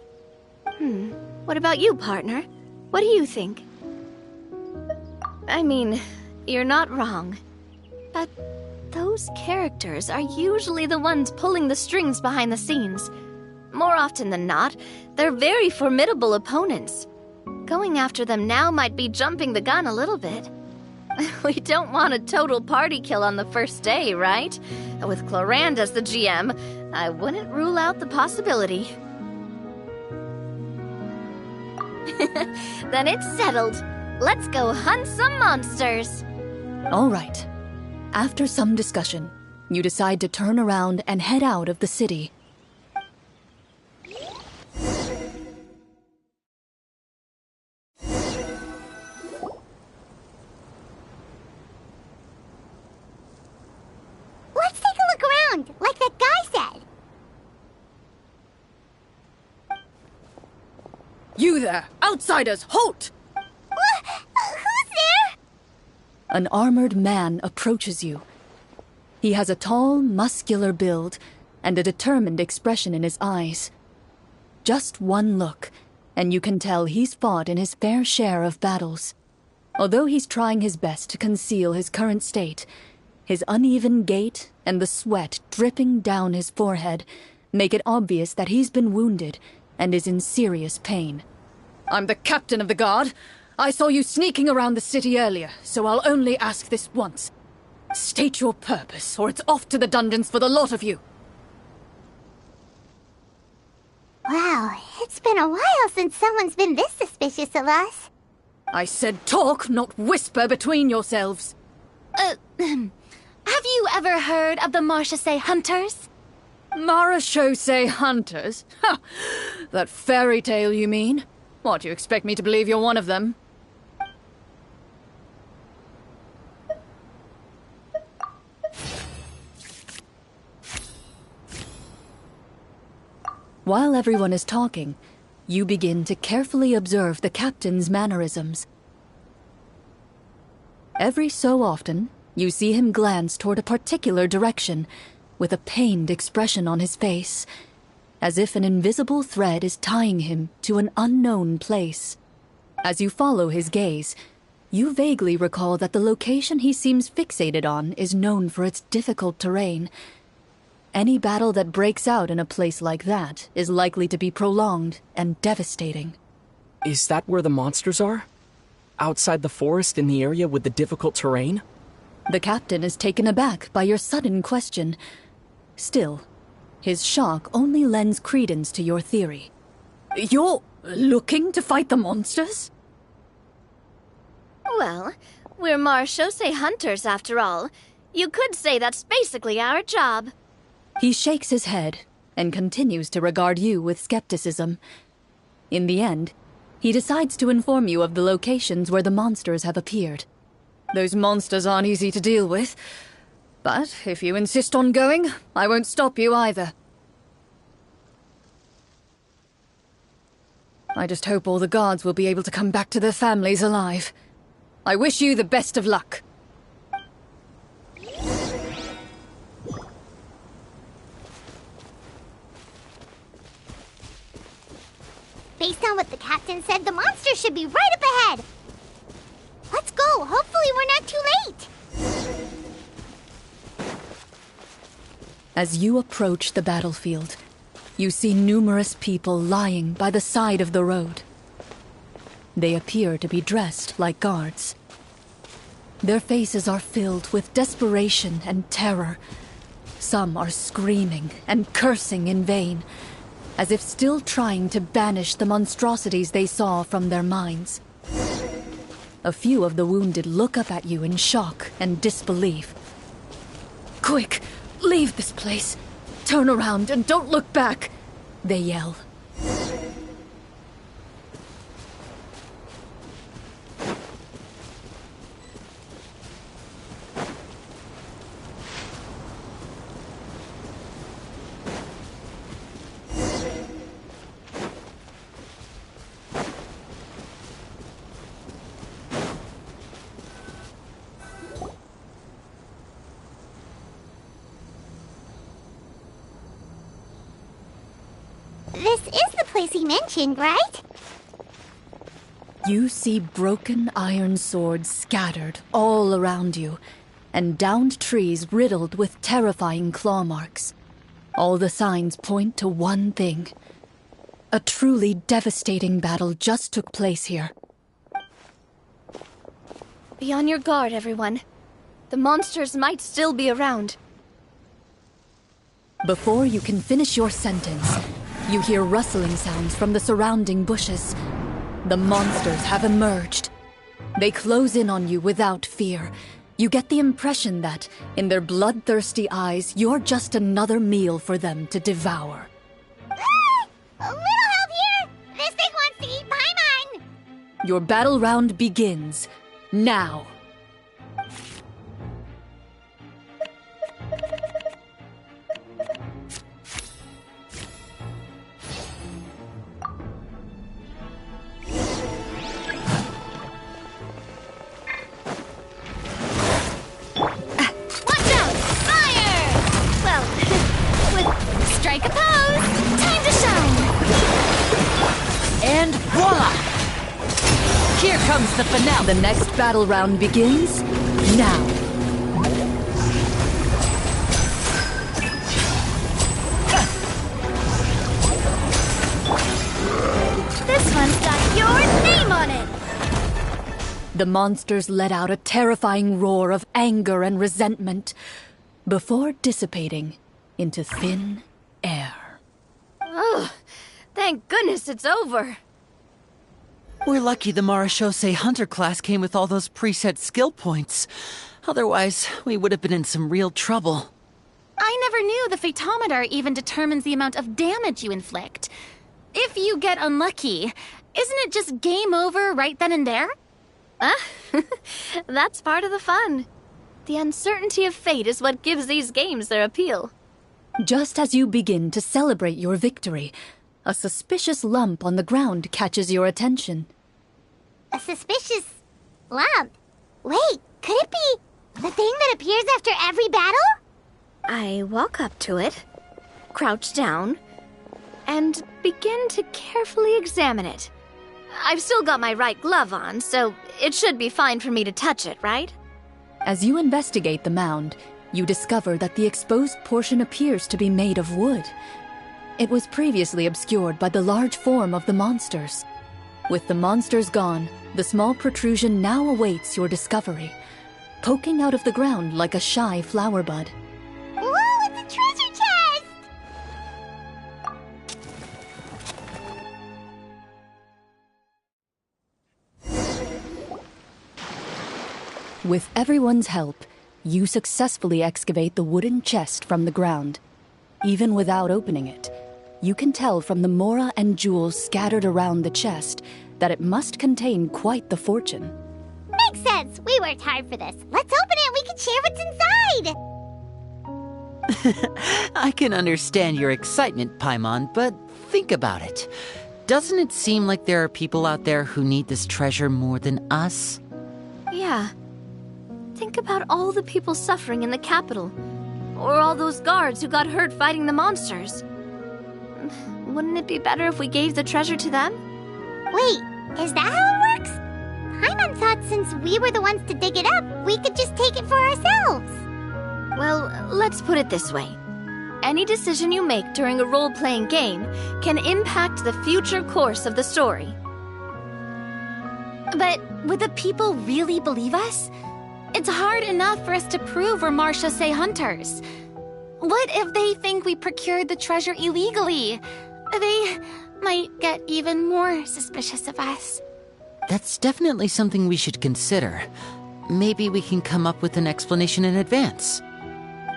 What about you, partner? What do you think? I mean, you're not wrong. But those characters are usually the ones pulling the strings behind the scenes. More often than not, they're very formidable opponents. Going after them now might be jumping the gun a little bit. We don't want a total party kill on the first day, right? With Clorinde as the GM, I wouldn't rule out the possibility. Then it's settled. Let's go hunt some monsters. All right. After some discussion, you decide to turn around and head out of the city. Let's take a look around, like that guy said. You there! Outsiders, halt! Who's there? An armored man approaches you. He has a tall, muscular build and a determined expression in his eyes. Just one look, and you can tell he's fought in his fair share of battles. Although he's trying his best to conceal his current state, his uneven gait and the sweat dripping down his forehead make it obvious that he's been wounded and is in serious pain. I'm the captain of the guard. I saw you sneaking around the city earlier, so I'll only ask this once. State your purpose, or it's off to the dungeons for the lot of you. Wow, it's been a while since someone's been this suspicious of us. I said talk, not whisper between yourselves. Have you ever heard of the Marchese Hunters? Marachose hunters? Ha! That fairy tale, you mean? What, you expect me to believe you're one of them? While everyone is talking, you begin to carefully observe the captain's mannerisms. Every so often, you see him glance toward a particular direction, with a pained expression on his face, as if an invisible thread is tying him to an unknown place. As you follow his gaze, you vaguely recall that the location he seems fixated on is known for its difficult terrain. Any battle that breaks out in a place like that is likely to be prolonged and devastating. Is that where the monsters are? Outside the forest in the area with the difficult terrain? The captain is taken aback by your sudden question. Still, his shock only lends credence to your theory. You're looking to fight the monsters? Well, we're Marchose Hunters after all. You could say that's basically our job. He shakes his head and continues to regard you with skepticism. In the end, he decides to inform you of the locations where the monsters have appeared. Those monsters aren't easy to deal with, but if you insist on going, I won't stop you either. I just hope all the guards will be able to come back to their families alive. I wish you the best of luck. Based on what the captain said, the monster should be right up ahead. Let's go. Hopefully we're not too late. As you approach the battlefield, you see numerous people lying by the side of the road. They appear to be dressed like guards. Their faces are filled with desperation and terror. Some are screaming and cursing in vain, as if still trying to banish the monstrosities they saw from their minds. A few of the wounded look up at you in shock and disbelief. Quick, leave this place. Turn around and don't look back, they yell. This is the place he mentioned, right? You see broken iron swords scattered all around you, and downed trees riddled with terrifying claw marks. All the signs point to one thing. A truly devastating battle just took place here. Be on your guard, everyone. The monsters might still be around. Before you can finish your sentence, you hear rustling sounds from the surrounding bushes. The monsters have emerged. They close in on you without fear. You get the impression that, in their bloodthirsty eyes, you're just another meal for them to devour. A little help here! This thing wants to eat Paimon! Your battle round begins now. comes the finale. The next battle round begins now. This one's got your name on it! The monsters let out a terrifying roar of anger and resentment before dissipating into thin air. Ugh, thank goodness it's over. We're lucky the Marashose Hunter class came with all those preset skill points. Otherwise, we would have been in some real trouble. I never knew the Fatometer even determines the amount of damage you inflict. If you get unlucky, isn't it just game over right then and there? That's part of the fun. The uncertainty of fate is what gives these games their appeal. Just as you begin to celebrate your victory, a suspicious lump on the ground catches your attention. A suspicious lump? Wait, could it be the thing that appears after every battle? I walk up to it, crouch down, and begin to carefully examine it. I've still got my right glove on, so it should be fine for me to touch it, right? As you investigate the mound, you discover that the exposed portion appears to be made of wood. It was previously obscured by the large form of the monsters. With the monsters gone, the small protrusion now awaits your discovery, poking out of the ground like a shy flower bud. Whoa, it's a treasure chest! With everyone's help, you successfully excavate the wooden chest from the ground. Even without opening it, you can tell from the mora and jewels scattered around the chest that it must contain quite the fortune. Makes sense. We worked hard for this. Let's open it and we can share what's inside. I can understand your excitement, Paimon, but think about it. Doesn't it seem like there are people out there who need this treasure more than us? Yeah. Think about all the people suffering in the capital. Or all those guards who got hurt fighting the monsters. Wouldn't it be better if we gave the treasure to them? Wait, is that how it works? Paimon thought since we were the ones to dig it up, we could just take it for ourselves. Well, let's put it this way. Any decision you make during a role-playing game can impact the future course of the story. But would the people really believe us? It's hard enough for us to prove we're Marashose hunters. What if they think we procured the treasure illegally? They might get even more suspicious of us. That's definitely something we should consider. Maybe we can come up with an explanation in advance.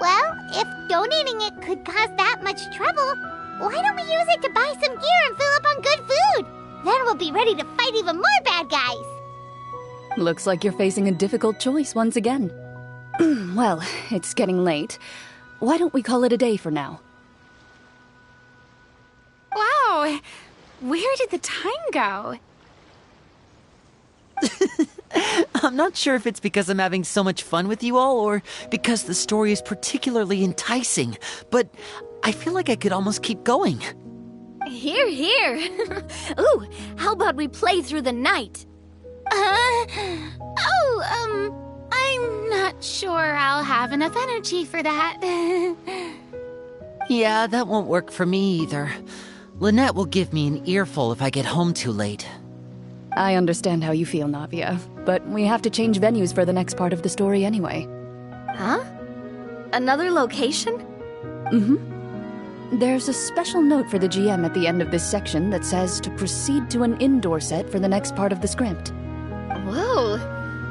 Well, if donating it could cause that much trouble, why don't we use it to buy some gear and fill up on good food? Then we'll be ready to fight even more bad guys. Looks like you're facing a difficult choice once again. Well, it's getting late. Why don't we call it a day for now? Wow, where did the time go? I'm not sure if it's because I'm having so much fun with you all or because the story is particularly enticing, but I feel like I could almost keep going. Here, here. Ooh, how about we play through the night? I'm not sure I'll have enough energy for that. Yeah, that won't work for me either. Lynette will give me an earful if I get home too late. I understand how you feel, Navia, but we have to change venues for the next part of the story anyway. Huh? Another location? Mm-hmm. There's a special note for the GM at the end of this section that says to proceed to an indoor set for the next part of the script. Whoa,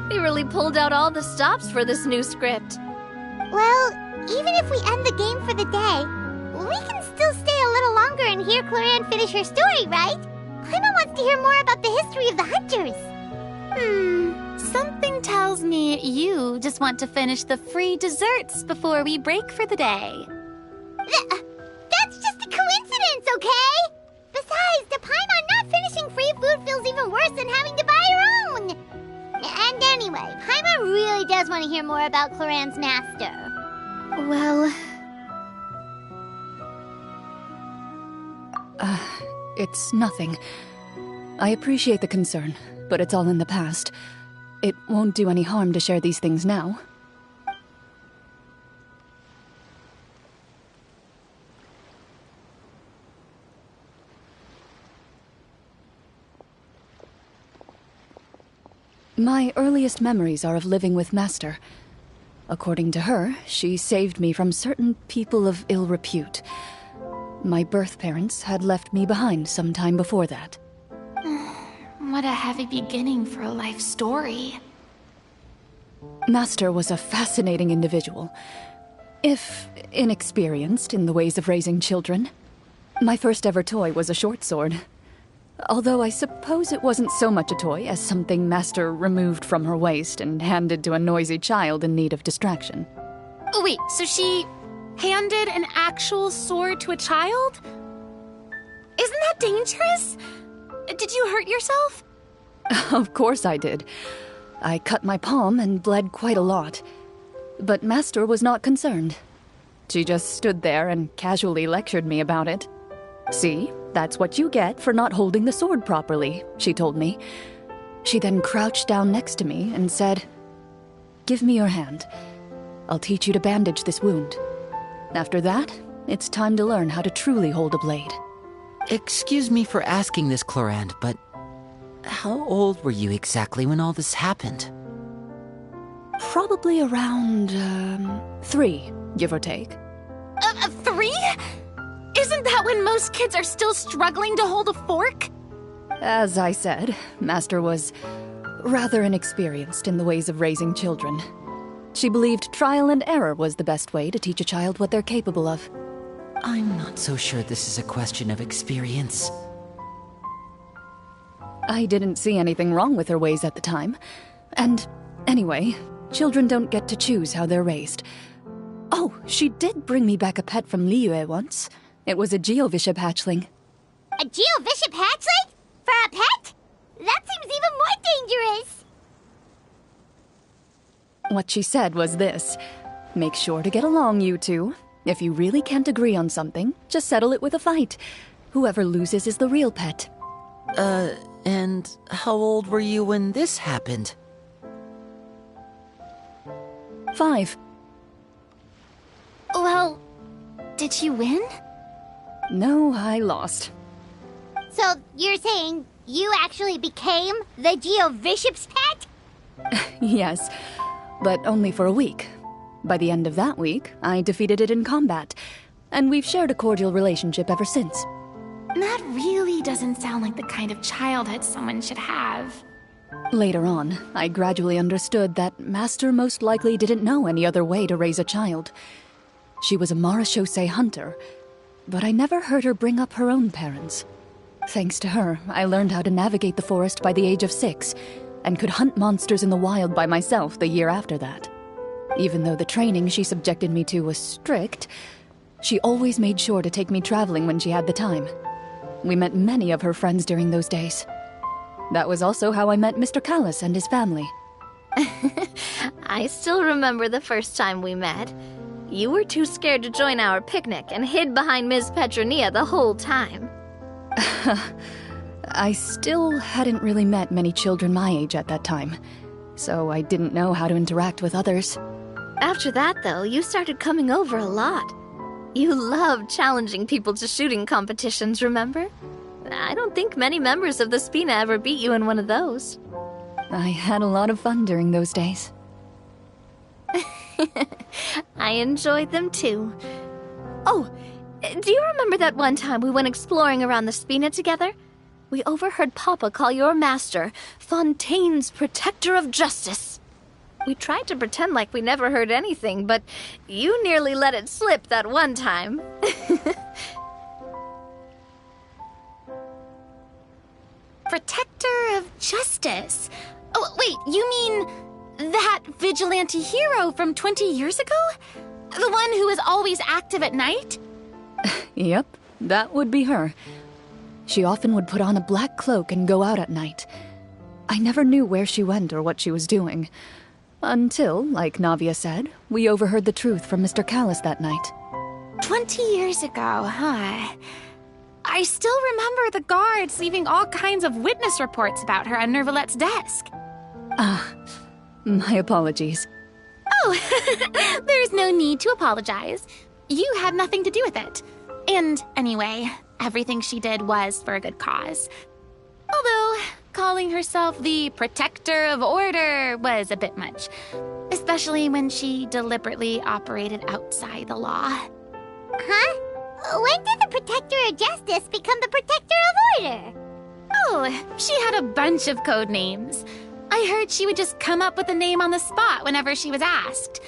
they really pulled out all the stops for this new script. Well, even if we end the game for the day, we can still stay a little longer and hear Clorinde finish her story, right? Paimon wants to hear more about the history of the Hunters. Something tells me you just want to finish the free desserts before we break for the day. That's just a coincidence, okay? Besides, to Paimon, not finishing free food feels even worse than having to buy her own. And anyway, Paimon really does want to hear more about Clorinde's master. Well... It's nothing. I appreciate the concern, but it's all in the past. It won't do any harm to share these things now. My earliest memories are of living with Master. According to her, she saved me from certain people of ill repute. My birth parents had left me behind some time before that. What a heavy beginning for a life story. Master was a fascinating individual, if inexperienced in the ways of raising children. My first ever toy was a short sword. Although I suppose it wasn't so much a toy as something Master removed from her waist and handed to a noisy child in need of distraction. Oh, wait, so she handed an actual sword to a child? Isn't that dangerous? Did you hurt yourself? Of course I did. I cut my palm and bled quite a lot. But Master was not concerned. She just stood there and casually lectured me about it. See, that's what you get for not holding the sword properly, she told me. She then crouched down next to me and said, "Give me your hand. I'll teach you to bandage this wound. After that, it's time to learn how to truly hold a blade." Excuse me for asking this, Clorinde, but how old were you exactly when all this happened? Probably around, 3, give or take. 3? Isn't that when most kids are still struggling to hold a fork? As I said, Master was rather inexperienced in the ways of raising children. She believed trial and error was the best way to teach a child what they're capable of. I'm not so sure this is a question of experience. I didn't see anything wrong with her ways at the time. And anyway, children don't get to choose how they're raised. Oh, she did bring me back a pet from Liyue once. It was a Geovishap hatchling. A Geovishap hatchling? For a pet? That seems even more dangerous. What she said was this: make sure to get along, you two. If you really can't agree on something, just settle it with a fight. Whoever loses is the real pet. And how old were you when this happened? 5. Well, did you win? No, I lost. So you're saying you actually became the Geovishap's pet? Yes, but only for a week. By the end of that week, I defeated it in combat, and we've shared a cordial relationship ever since. That really doesn't sound like the kind of childhood someone should have. Later on, I gradually understood that Master most likely didn't know any other way to raise a child. She was a Marashosei hunter, but I never heard her bring up her own parents. Thanks to her, I learned how to navigate the forest by the age of 6, and could hunt monsters in the wild by myself the year after that. Even though the training she subjected me to was strict, she always made sure to take me traveling when she had the time. We met many of her friends during those days. That was also how I met Mr. Callis and his family. I still remember the first time we met. You were too scared to join our picnic and hid behind Ms. Petronia the whole time. I still hadn't really met many children my age at that time, so I didn't know how to interact with others. After that, though, you started coming over a lot. You loved challenging people to shooting competitions, remember? I don't think many members of the Spina ever beat you in one of those. I had a lot of fun during those days. I enjoyed them too. Oh, do you remember that one time we went exploring around the Spina together? We overheard Papa call your master Fontaine's Protector of Justice. We tried to pretend like we never heard anything, but you nearly let it slip that one time. Protector of Justice? Oh, wait, you mean that vigilante hero from 20 years ago? The one who is always active at night? Yep, that would be her. She often would put on a black cloak and go out at night. I never knew where she went or what she was doing. Until, like Navia said, we overheard the truth from Mr. Callis that night. 20 years ago, huh? I still remember the guards leaving all kinds of witness reports about her on Nervalette's desk. My apologies. Oh, there's no need to apologize. You had nothing to do with it. And anyway, everything she did was for a good cause. Although, calling herself the protector of order was a bit much. Especially when she deliberately operated outside the law. Huh? When did the Protector of Justice become the Protector of Order? Oh, she had a bunch of code names. I heard she would just come up with a name on the spot whenever she was asked.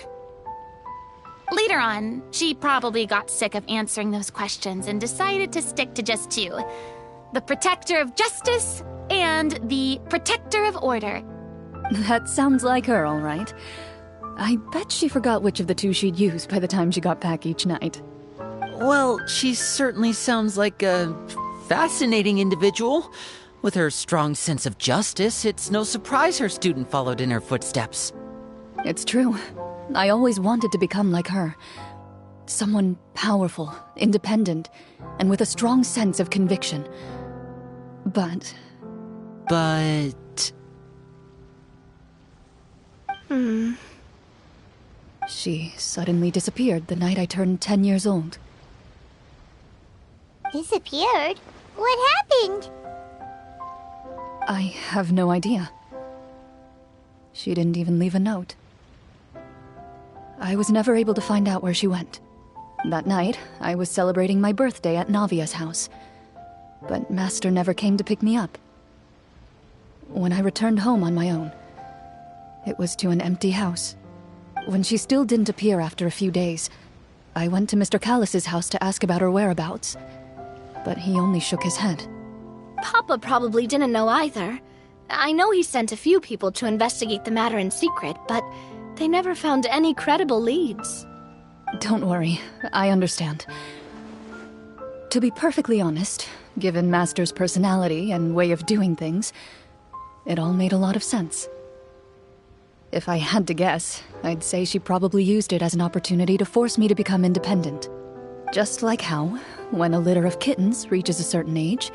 Later on, she probably got sick of answering those questions and decided to stick to just two. The Protector of Justice and the Protector of Order. That sounds like her, all right. I bet she forgot which of the two she'd use by the time she got back each night. Well, she certainly sounds like a fascinating individual. With her strong sense of justice, it's no surprise her student followed in her footsteps. It's true. I always wanted to become like her. Someone powerful, independent, and with a strong sense of conviction. But... She suddenly disappeared the night I turned 10 years old. Disappeared? What happened? I have no idea. She didn't even leave a note. I was never able to find out where she went. That night, I was celebrating my birthday at Navia's house. But Master never came to pick me up. When I returned home on my own, it was to an empty house. When she still didn't appear after a few days, I went to Mr. Callus's house to ask about her whereabouts. But he only shook his head. Papa probably didn't know either. I know he sent a few people to investigate the matter in secret, but they never found any credible leads. Don't worry, I understand. To be perfectly honest, given Master's personality and way of doing things, it all made a lot of sense. If I had to guess, I'd say she probably used it as an opportunity to force me to become independent. Just like how, when a litter of kittens reaches a certain age,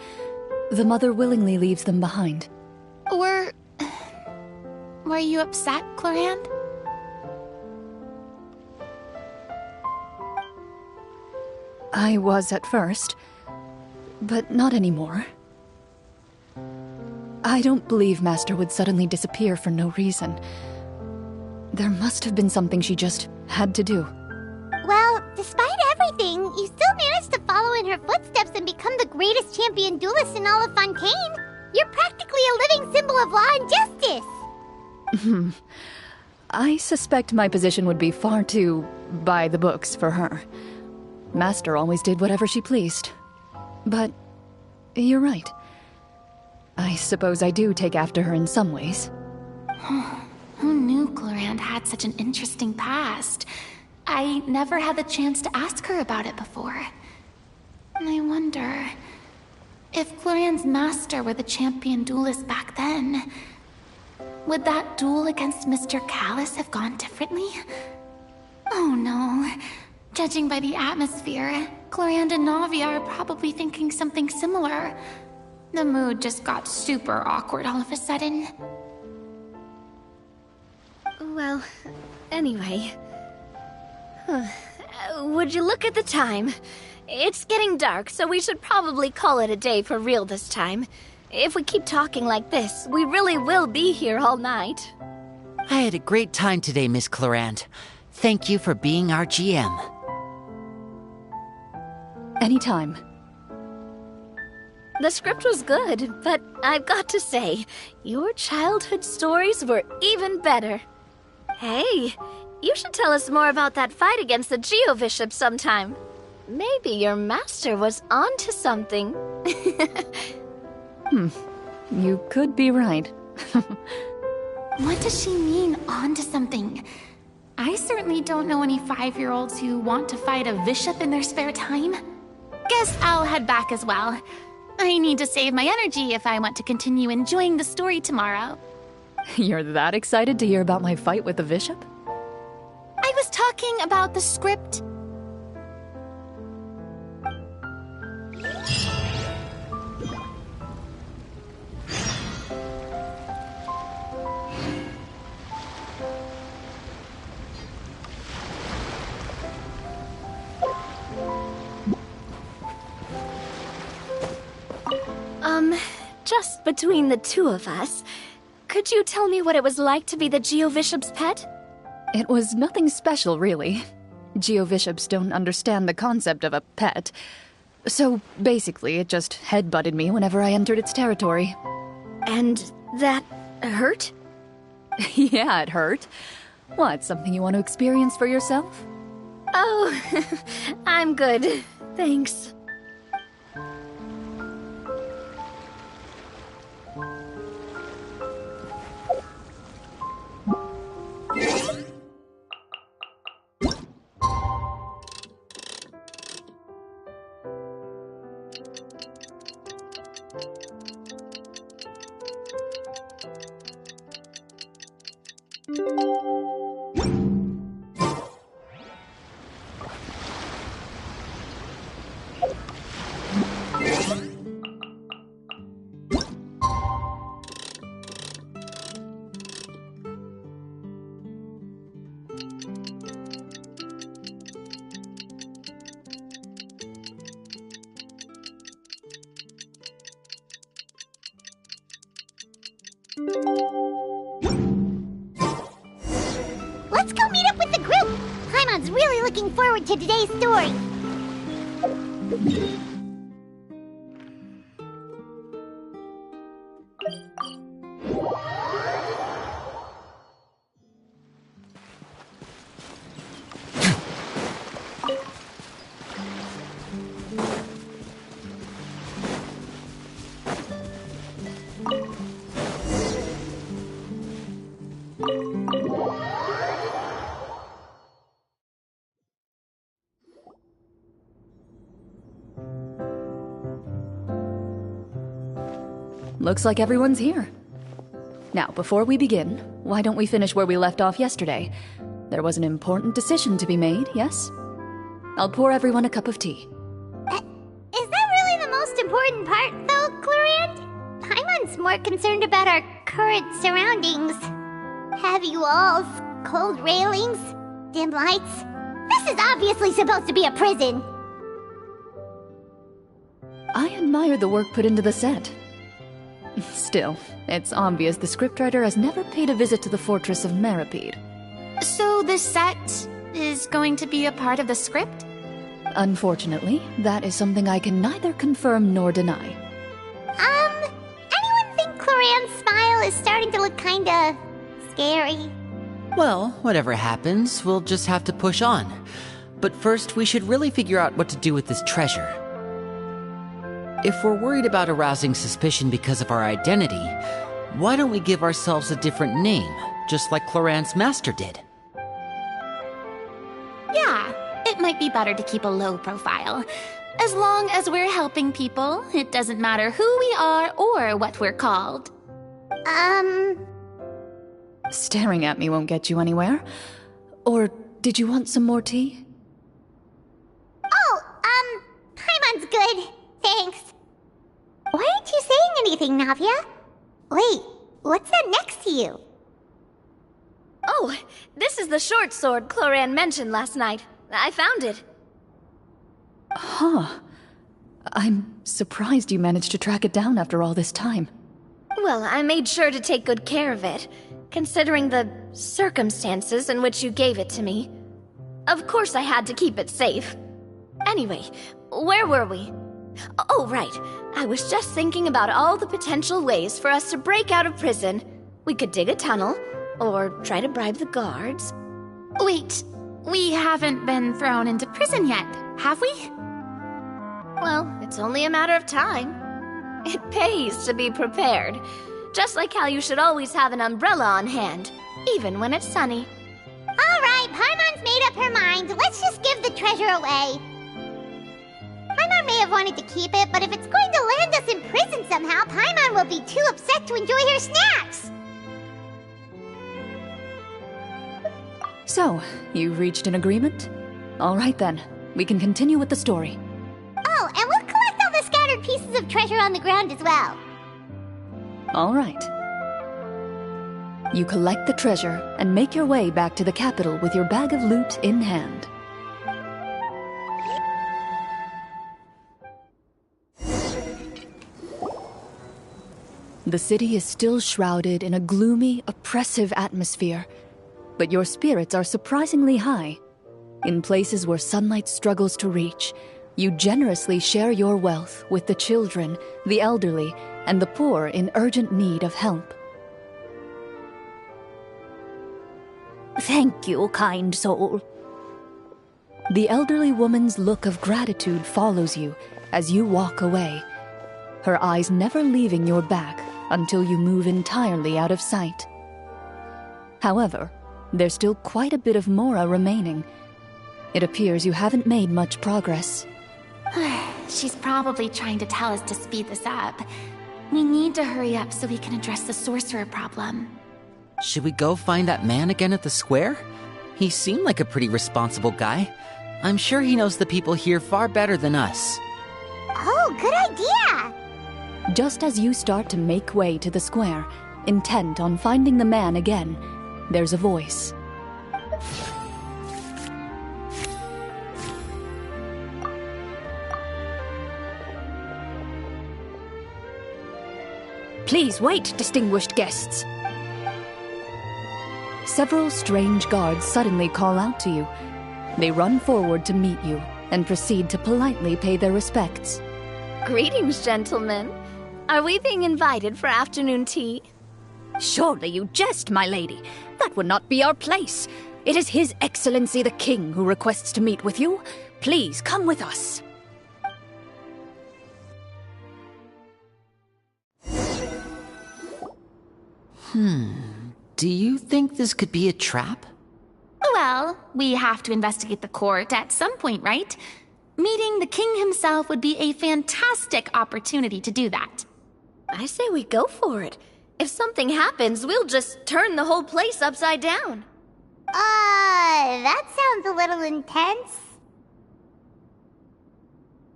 the mother willingly leaves them behind. Were you upset, Clorinde? I was at first, but not anymore. I don't believe Master would suddenly disappear for no reason. There must have been something she just had to do. Well, despite everything, you still managed to follow in her footsteps and become the greatest champion duelist in all of Fontaine. You're practically a living symbol of law and justice. I suspect my position would be far too by the books for her. Master always did whatever she pleased. But you're right. I suppose I do take after her in some ways. Who knew Clorinde had such an interesting past? I never had the chance to ask her about it before. I wonder... if Clorinde's master were the champion duelist back then, would that duel against Mr. Callus have gone differently? Oh no. Judging by the atmosphere, Clorinde and Navia are probably thinking something similar. The mood just got super awkward all of a sudden. Well, anyway... Would you look at the time? It's getting dark, so we should probably call it a day for real this time. If we keep talking like this, we really will be here all night. I had a great time today, Miss Clorinde. Thank you for being our GM. Anytime. The script was good, but I've got to say, your childhood stories were even better. Hey, you should tell us more about that fight against the Geo-Bishop sometime. Maybe your master was onto something. You could be right. What does she mean, onto something? I certainly don't know any 5-year-olds who want to fight a bishop in their spare time. Guess I'll head back as well. I need to save my energy if I want to continue enjoying the story tomorrow. You're that excited to hear about my fight with the bishop? I was talking about the script. Just between the two of us, could you tell me what it was like to be the Geovishop's pet? It was nothing special, really. Geovishops don't understand the concept of a pet. So, basically, it just headbutted me whenever I entered its territory. And that hurt? Yeah, it hurt. What, something you want to experience for yourself? Oh, I'm good. Thanks. Let's go meet up with the group! Paimon's really looking forward to today's story. Looks like everyone's here. Now, before we begin, why don't we finish where we left off yesterday? There was an important decision to be made, yes? I'll pour everyone a cup of tea. Is that really the most important part, though, Clorinde? Paimon's more concerned about our current surroundings. Heavy walls, cold railings, dim lights. This is obviously supposed to be a prison. I admire the work put into the set. Still, it's obvious the scriptwriter has never paid a visit to the fortress of Meripede. So the set is going to be a part of the script? Unfortunately, that is something I can neither confirm nor deny. Anyone think Clorinde's smile is starting to look kinda scary? Well, whatever happens, we'll just have to push on. But first, we should really figure out what to do with this treasure. If we're worried about arousing suspicion because of our identity, why don't we give ourselves a different name, just like Clorinde's master did? Yeah, it might be better to keep a low profile. As long as we're helping people, it doesn't matter who we are or what we're called. Staring at me won't get you anywhere. Or did you want some more tea? Oh, Paimon's good. Thanks. Why aren't you saying anything, Navia? Wait, what's that next to you? Oh, this is the short sword Clorinde mentioned last night. I found it. Huh. I'm surprised you managed to track it down after all this time. Well, I made sure to take good care of it, considering the circumstances in which you gave it to me. Of course I had to keep it safe. Anyway, where were we? Oh, right. I was just thinking about all the potential ways for us to break out of prison. We could dig a tunnel, or try to bribe the guards. Wait, we haven't been thrown into prison yet, have we? Well, it's only a matter of time. It pays to be prepared. Just like how you should always have an umbrella on hand, even when it's sunny. All right, Paimon's made up her mind. Let's just give the treasure away. Paimon may have wanted to keep it, but if it's going to land us in prison somehow, Paimon will be too upset to enjoy her snacks. So, you've reached an agreement? All right then, we can continue with the story. Oh, and we'll collect all the scattered pieces of treasure on the ground as well. All right. You collect the treasure and make your way back to the capital with your bag of loot in hand. The city is still shrouded in a gloomy, oppressive atmosphere, but your spirits are surprisingly high. In places where sunlight struggles to reach, you generously share your wealth with the children, the elderly, and the poor in urgent need of help. Thank you, kind soul. The elderly woman's look of gratitude follows you as you walk away, her eyes never leaving your back until you move entirely out of sight. However, there's still quite a bit of Mora remaining. It appears you haven't made much progress. She's probably trying to tell us to speed this up. We need to hurry up so we can address the sorcerer problem. Should we go find that man again at the square? He seemed like a pretty responsible guy. I'm sure he knows the people here far better than us. Oh, good idea! Just as you start to make way to the square, intent on finding the man again, there's a voice. Please wait, distinguished guests. Several strange guards suddenly call out to you. They run forward to meet you and proceed to politely pay their respects. Greetings, gentlemen. Are we being invited for afternoon tea? Surely you jest, my lady. That would not be our place. It is His Excellency the King who requests to meet with you. Please come with us. Do you think this could be a trap? Well, we have to investigate the court at some point, right? Meeting the king himself would be a fantastic opportunity to do that. I say we go for it. If something happens, we'll just turn the whole place upside down. That sounds a little intense.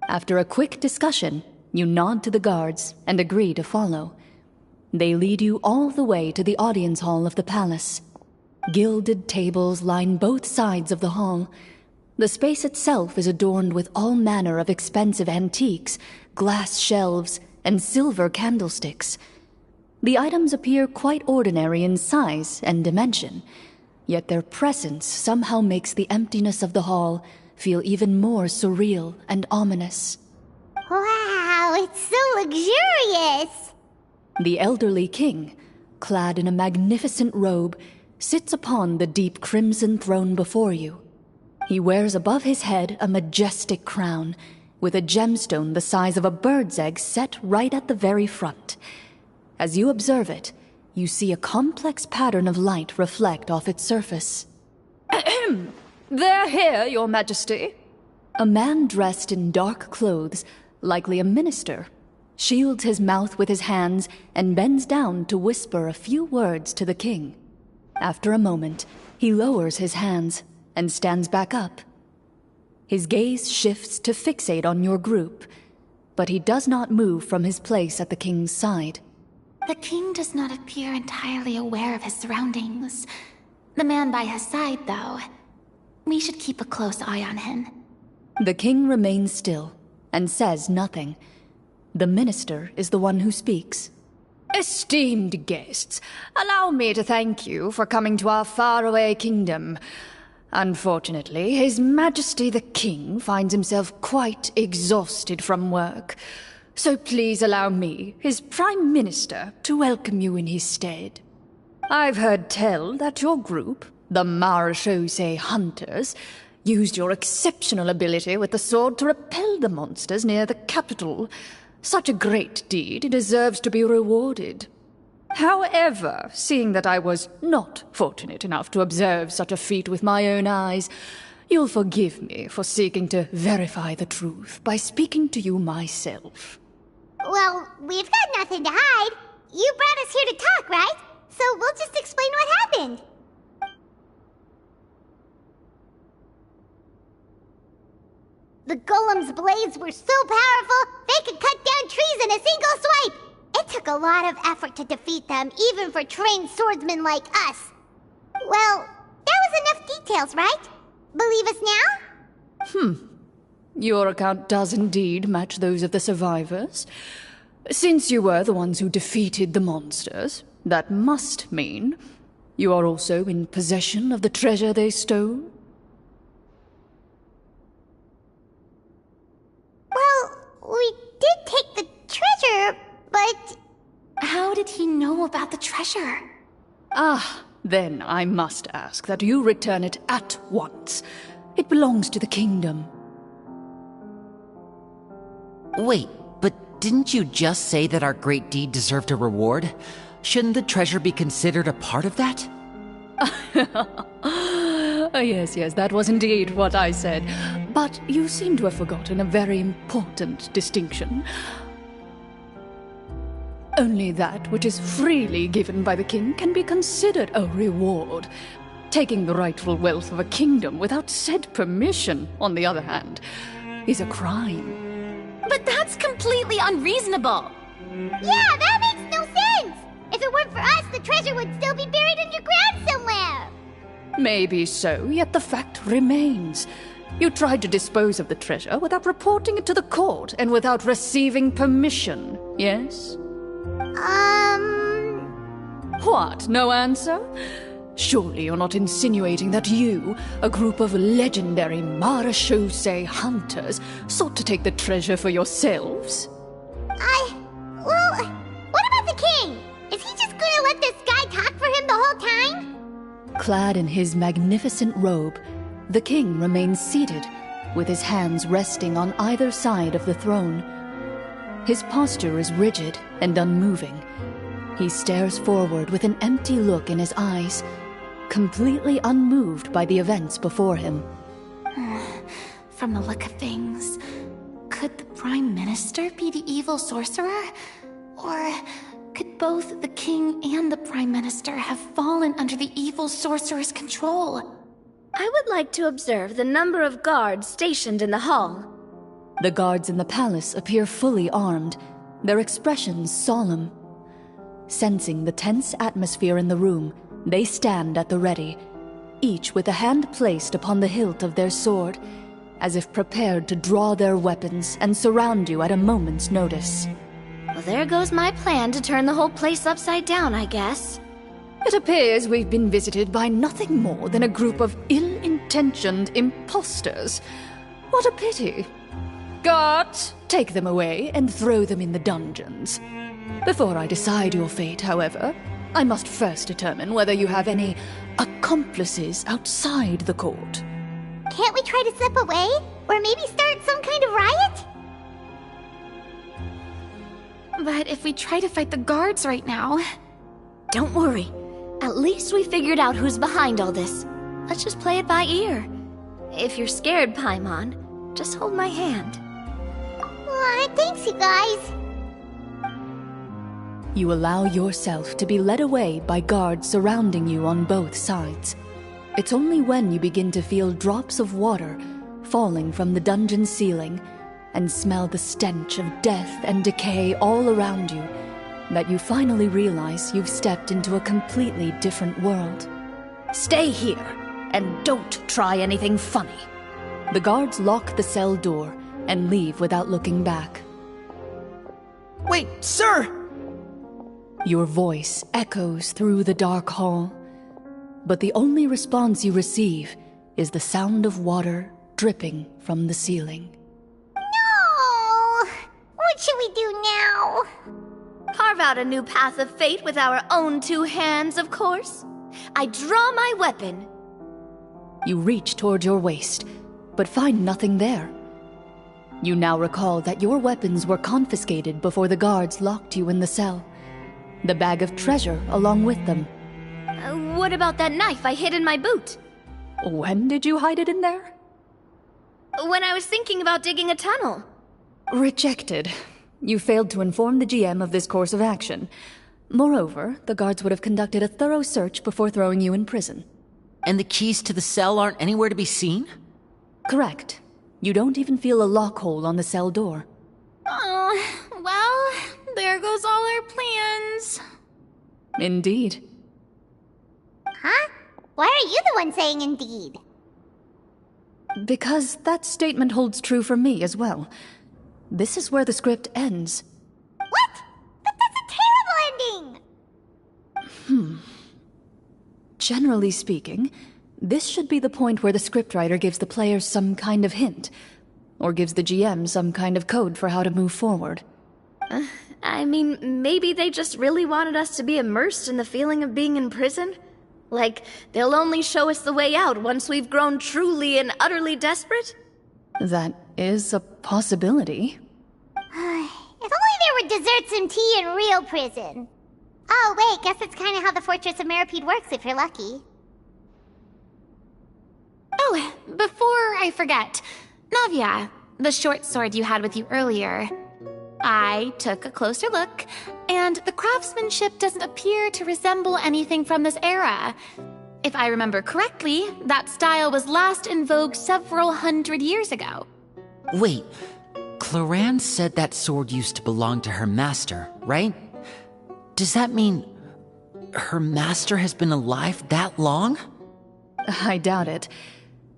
After a quick discussion, you nod to the guards and agree to follow. They lead you all the way to the audience hall of the palace. Gilded tables line both sides of the hall. The space itself is adorned with all manner of expensive antiques, glass shelves, and silver candlesticks. The items appear quite ordinary in size and dimension, yet their presence somehow makes the emptiness of the hall feel even more surreal and ominous. Wow, it's so luxurious! The elderly king, clad in a magnificent robe, sits upon the deep crimson throne before you. He wears above his head a majestic crown, with a gemstone the size of a bird's egg set right at the very front. As you observe it, you see a complex pattern of light reflect off its surface. They're here, Your Majesty. A man dressed in dark clothes, likely a minister, shields his mouth with his hands and bends down to whisper a few words to the king. After a moment, he lowers his hands and stands back up. His gaze shifts to fixate on your group, but he does not move from his place at the king's side. The king does not appear entirely aware of his surroundings. The man by his side, though. We should keep a close eye on him. The king remains still and says nothing. The minister is the one who speaks. Esteemed guests, allow me to thank you for coming to our faraway kingdom. Unfortunately, His Majesty the King finds himself quite exhausted from work. So please allow me, his Prime Minister, to welcome you in his stead. I've heard tell that your group, the Marechaussee Hunters, used your exceptional ability with the sword to repel the monsters near the capital. Such a great deed deserves to be rewarded. However, seeing that I was not fortunate enough to observe such a feat with my own eyes, you'll forgive me for seeking to verify the truth by speaking to you myself. Well, we've got nothing to hide. You brought us here to talk, right? So we'll just explain what happened. The golem's blades were so powerful, they could cut down trees in a single swipe. It took a lot of effort to defeat them, even for trained swordsmen like us. Well, that was enough details, right? Believe us now? Your account does indeed match those of the survivors. Since you were the ones who defeated the monsters, that must mean you are also in possession of the treasure they stole? Well, we did take the treasure, but... How did he know about the treasure? Ah, then I must ask that you return it at once. It belongs to the kingdom. Wait, but didn't you just say that our great deed deserved a reward? Shouldn't the treasure be considered a part of that? Yes, that was indeed what I said. But you seem to have forgotten a very important distinction. Only that which is freely given by the king can be considered a reward. Taking the rightful wealth of a kingdom without said permission, on the other hand, is a crime. But that's completely unreasonable. Yeah, that makes no sense! If it weren't for us, the treasure would still be buried underground somewhere! Maybe so, yet the fact remains. You tried to dispose of the treasure without reporting it to the court and without receiving permission, yes? What, no answer? Surely you're not insinuating that you, a group of legendary marechaussee hunters, sought to take the treasure for yourselves? Well, what about the king? Is he just gonna let this guy talk for him the whole time? Clad in his magnificent robe, the king remains seated, with his hands resting on either side of the throne. His posture is rigid and unmoving. He stares forward with an empty look in his eyes, completely unmoved by the events before him. From the look of things, could the Prime Minister be the evil sorcerer? Or could both the king and the Prime Minister have fallen under the evil sorcerer's control? I would like to observe the number of guards stationed in the hall. The guards in the palace appear fully armed, their expressions solemn. Sensing the tense atmosphere in the room, they stand at the ready, each with a hand placed upon the hilt of their sword, as if prepared to draw their weapons and surround you at a moment's notice. Well, there goes my plan to turn the whole place upside down, I guess. It appears we've been visited by nothing more than a group of ill-intentioned imposters. What a pity. Guards, take them away and throw them in the dungeons. Before I decide your fate, however, I must first determine whether you have any accomplices outside the court. Can't we try to slip away? Or maybe start some kind of riot? But if we try to fight the guards right now... Don't worry. At least we figured out who's behind all this. Let's just play it by ear. If you're scared, Paimon, just hold my hand. Thanks, you guys. You allow yourself to be led away by guards surrounding you on both sides. It's only when you begin to feel drops of water falling from the dungeon ceiling and smell the stench of death and decay all around you that you finally realize you've stepped into a completely different world. Stay here, and don't try anything funny. The guards lock the cell door and leave without looking back. Wait, sir! Your voice echoes through the dark hall, but the only response you receive is the sound of water dripping from the ceiling. No! What should we do now? Carve out a new path of fate with our own two hands, of course. I draw my weapon. You reach toward your waist, but find nothing there. You now recall that your weapons were confiscated before the guards locked you in the cell. The bag of treasure along with them. What about that knife I hid in my boot? When did you hide it in there? When I was thinking about digging a tunnel. Rejected. You failed to inform the GM of this course of action. Moreover, the guards would have conducted a thorough search before throwing you in prison. And the keys to the cell aren't anywhere to be seen? Correct. You don't even feel a lock hole on the cell door. Oh, well, there goes all our plans. Indeed. Huh? Why are you the one saying indeed? Because that statement holds true for me as well. This is where the script ends. What? Generally speaking, this should be the point where the scriptwriter gives the players some kind of hint, or gives the GM some kind of code for how to move forward. I mean, maybe they just really wanted us to be immersed in the feeling of being in prison? Like, they'll only show us the way out once we've grown truly and utterly desperate? That is a possibility. If only there were desserts and tea in real prison. Oh, wait, guess it's kind of how the Fortress of Meripede works if you're lucky. Oh, before I forget, Navia, the short sword you had with you earlier. I took a closer look, and the craftsmanship doesn't appear to resemble anything from this era. If I remember correctly, that style was last in vogue several hundred years ago. Wait, Clorinde said that sword used to belong to her master, right? Does that mean her master has been alive that long? I doubt it.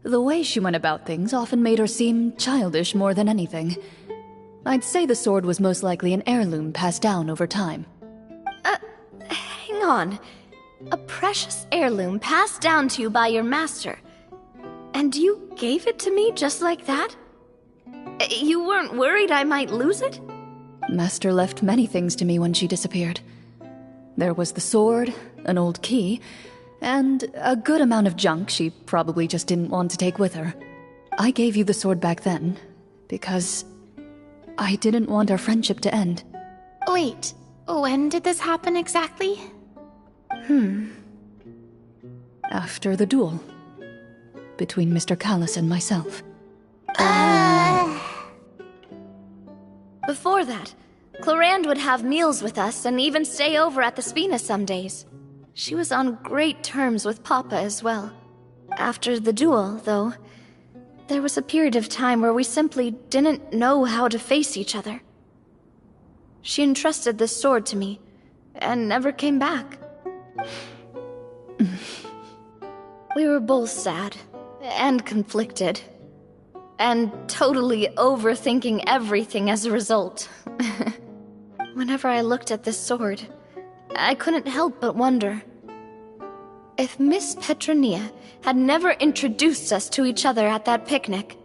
The way she went about things often made her seem childish more than anything. I'd say the sword was most likely an heirloom passed down over time. Hang on. A precious heirloom passed down to you by your master. And you gave it to me just like that? You weren't worried I might lose it? Master left many things to me when she disappeared. There was the sword, an old key, and a good amount of junk she probably just didn't want to take with her. I gave you the sword back then, because I didn't want our friendship to end. Wait, when did this happen exactly? After the duel. Between Mr. Callis and myself. Before that, Clorinde would have meals with us and even stay over at the Spina some days. She was on great terms with Papa as well. After the duel, though, there was a period of time where we simply didn't know how to face each other. She entrusted this sword to me, and never came back. We were both sad, and conflicted, and totally overthinking everything as a result. Whenever I looked at this sword, I couldn't help but wonder. If Miss Petronia had never introduced us to each other at that picnic,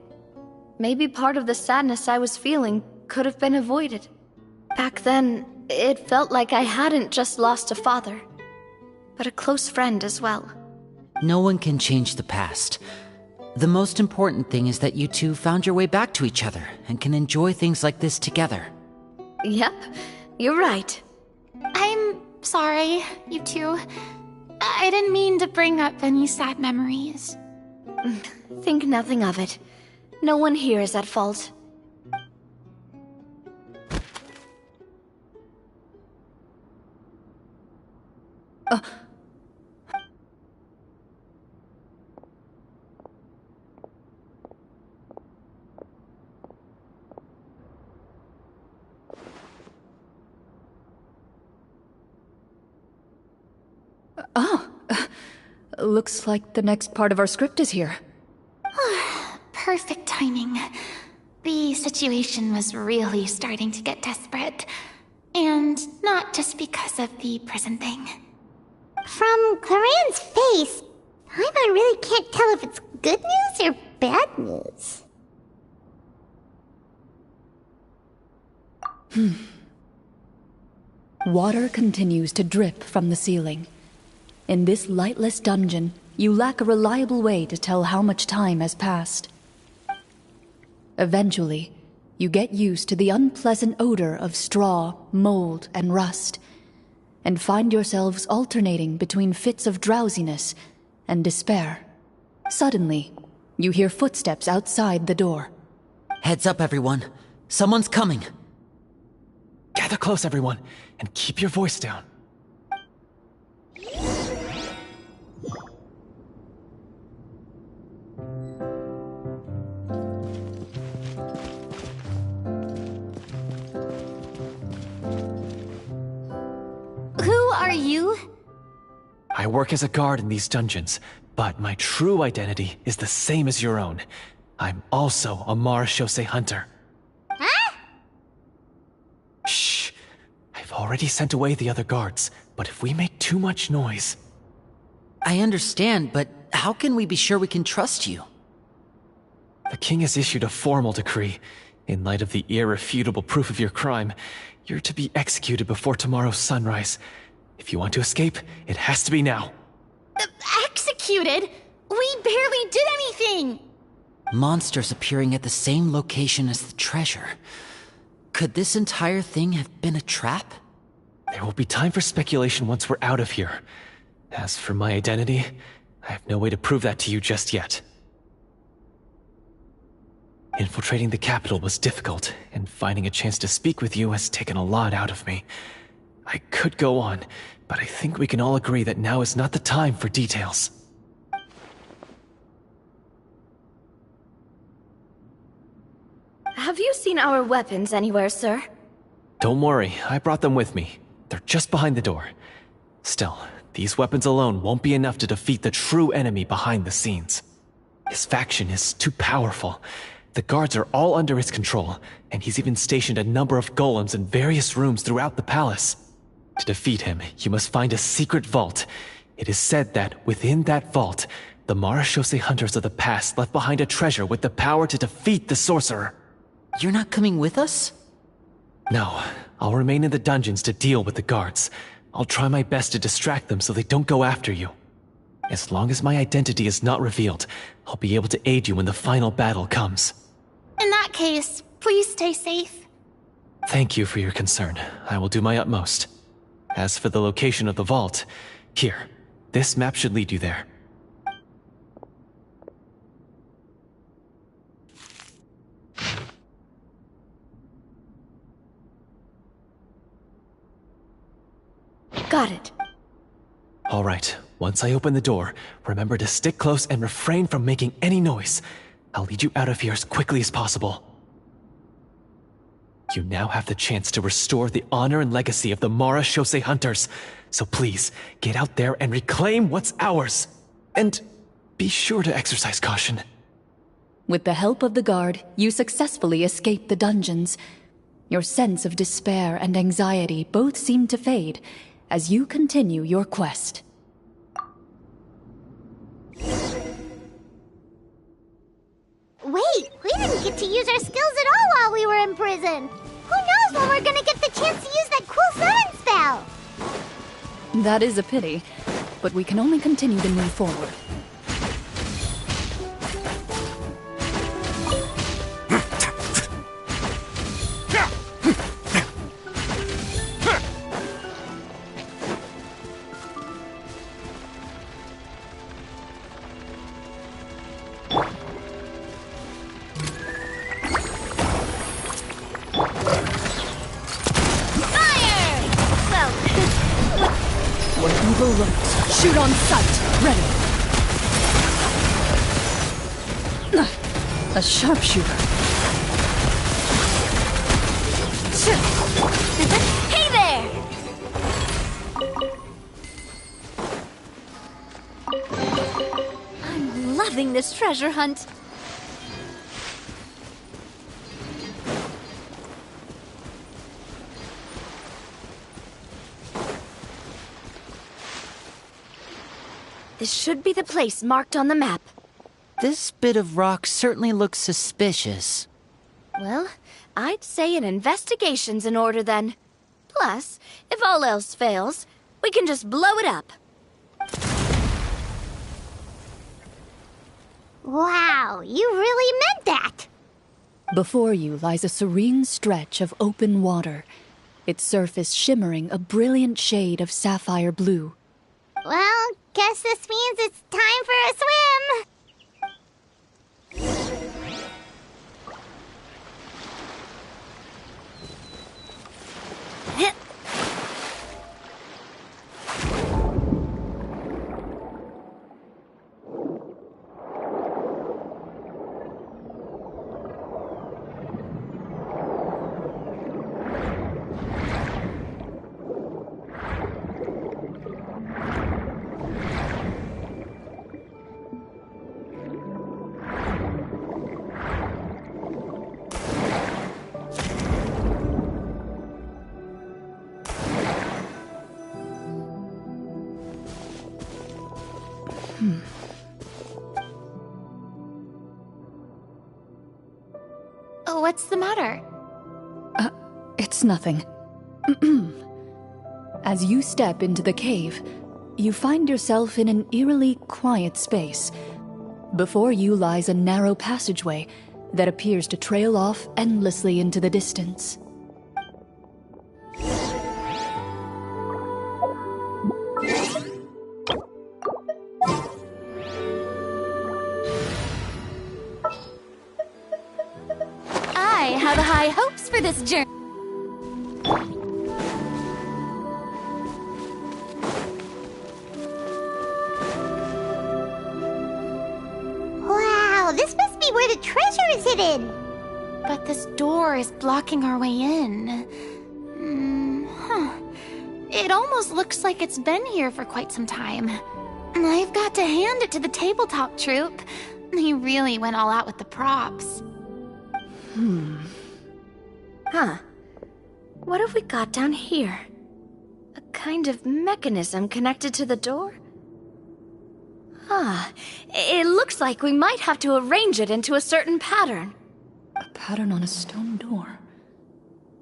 maybe part of the sadness I was feeling could have been avoided. Back then, it felt like I hadn't just lost a father, but a close friend as well. No one can change the past. The most important thing is that you two found your way back to each other and can enjoy things like this together. Yep, you're right. I'm sorry, you two. I didn't mean to bring up any sad memories. Think nothing of it. No one here is at fault. Looks like the next part of our script is here. Perfect timing. The situation was really starting to get desperate. And not just because of the prison thing. From Clorinde's face, Paimon really can't tell if it's good news or bad news. Water continues to drip from the ceiling. In this lightless dungeon, you lack a reliable way to tell how much time has passed. Eventually, you get used to the unpleasant odor of straw, mold, and rust, and find yourselves alternating between fits of drowsiness and despair. Suddenly, you hear footsteps outside the door. Heads up, everyone. Someone's coming. Gather close, everyone, and keep your voice down. Who are you? I work as a guard in these dungeons, but my true identity is the same as your own. I'm also a Marechaussee hunter. Huh? Shh! I've already sent away the other guards, but if we make too much noise... I understand, but how can we be sure we can trust you? The king has issued a formal decree. In light of the irrefutable proof of your crime, you're to be executed before tomorrow's sunrise. If you want to escape, it has to be now. Executed? We barely did anything! Monsters appearing at the same location as the treasure. Could this entire thing have been a trap? There will be time for speculation once we're out of here. As for my identity, I have no way to prove that to you just yet. Infiltrating the capital was difficult, and finding a chance to speak with you has taken a lot out of me. I could go on, but I think we can all agree that now is not the time for details. Have you seen our weapons anywhere, sir? Don't worry, I brought them with me. They're just behind the door. Still, these weapons alone won't be enough to defeat the true enemy behind the scenes. His faction is too powerful. The guards are all under his control, and he's even stationed a number of golems in various rooms throughout the palace. To defeat him, you must find a secret vault. It is said that within that vault, the Marechaussee hunters of the past left behind a treasure with the power to defeat the sorcerer. You're not coming with us? No, I'll remain in the dungeons to deal with the guards. I'll try my best to distract them so they don't go after you. As long as my identity is not revealed, I'll be able to aid you when the final battle comes. In that case, please stay safe. Thank you for your concern. I will do my utmost. As for the location of the vault, here, this map should lead you there. Got it. All right, once I open the door, remember to stick close and refrain from making any noise. I'll lead you out of here as quickly as possible. You now have the chance to restore the honor and legacy of the Marechaussee hunters. So please, get out there and reclaim what's ours. And be sure to exercise caution. With the help of the guard, you successfully escape the dungeons. Your sense of despair and anxiety both seem to fade as you continue your quest. Wait, we didn't get to use our skills at all while we were in prison. Who knows when we're gonna get the chance to use that cool sudden spell? That is a pity, but we can only continue to move forward. Shoot on sight! Ready! A sharpshooter. Hey there! I'm loving this treasure hunt. This should be the place marked on the map. This bit of rock certainly looks suspicious. Well, I'd say an investigation's in order then. Plus, if all else fails, we can just blow it up. Wow, you really meant that! Before you lies a serene stretch of open water, its surface shimmering a brilliant shade of sapphire blue. Well, guess this means it's time for a swim! What's the matter? It's nothing. As you step into the cave, you find yourself in an eerily quiet space. Before you lies a narrow passageway that appears to trail off endlessly into the distance. I have high hopes for this journey. Wow, this must be where the treasure is hidden. But this door is blocking our way in. It almost looks like it's been here for quite some time. I've got to hand it to the tabletop troupe. They really went all out with the props. Huh. What have we got down here? A kind of mechanism connected to the door? It looks like we might have to arrange it into a certain pattern. A pattern on a stone door.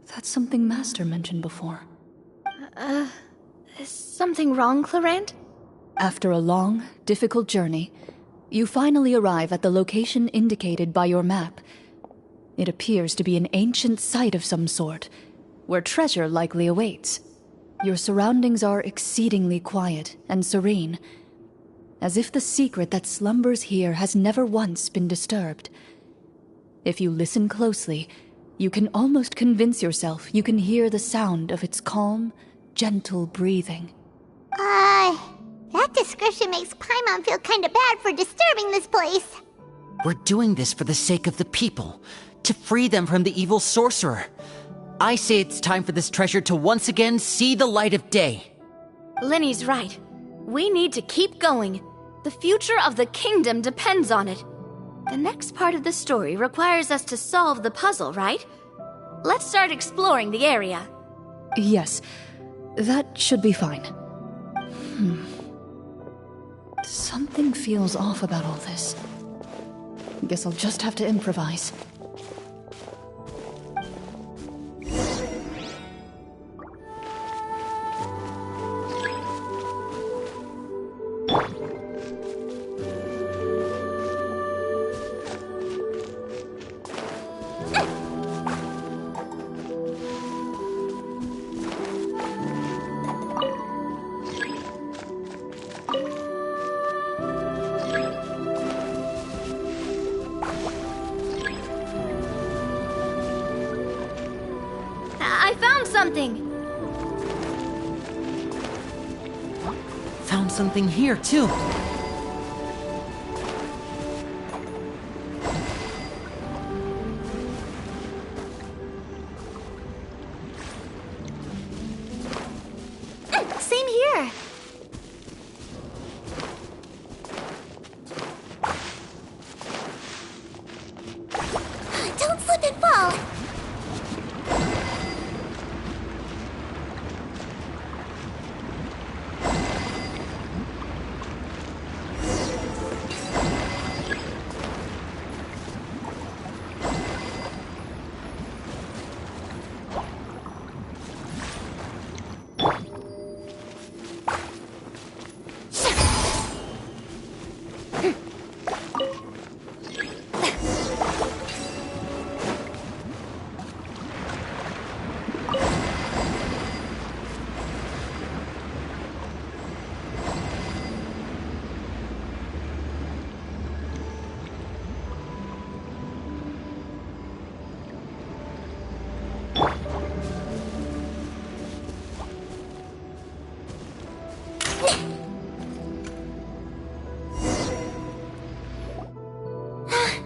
That's something Master mentioned before. Is something wrong, Clorinde? After a long, difficult journey, you finally arrive at the location indicated by your map. It appears to be an ancient site of some sort, where treasure likely awaits. Your surroundings are exceedingly quiet and serene, as if the secret that slumbers here has never once been disturbed. If you listen closely, you can almost convince yourself you can hear the sound of its calm, gentle breathing. That description makes Paimon feel kinda bad for disturbing this place. We're doing this for the sake of the people, to free them from the evil sorcerer. I say it's time for this treasure to once again see the light of day. Linny's right. We need to keep going. The future of the kingdom depends on it. The next part of the story requires us to solve the puzzle, right? Let's start exploring the area. Yes, that should be fine. Something feels off about all this. Guess I'll just have to improvise. I found something! Found something here, too. Same here. Don't slip and fall.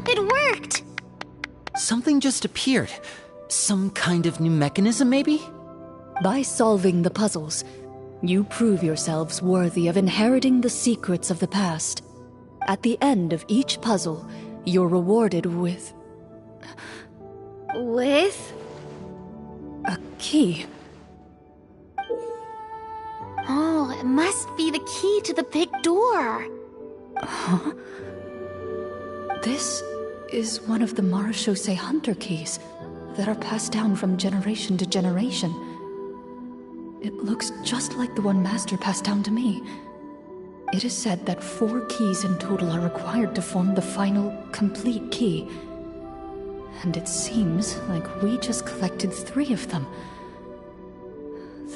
It worked! Something just appeared. Some kind of new mechanism, maybe? By solving the puzzles, you prove yourselves worthy of inheriting the secrets of the past. At the end of each puzzle, you're rewarded with With? a key. Oh, it must be the key to the big door. This is one of the Marashose Hunter keys that are passed down from generation to generation. It looks just like the one Master passed down to me. It is said that 4 keys in total are required to form the final, complete key. And it seems like we just collected 3 of them.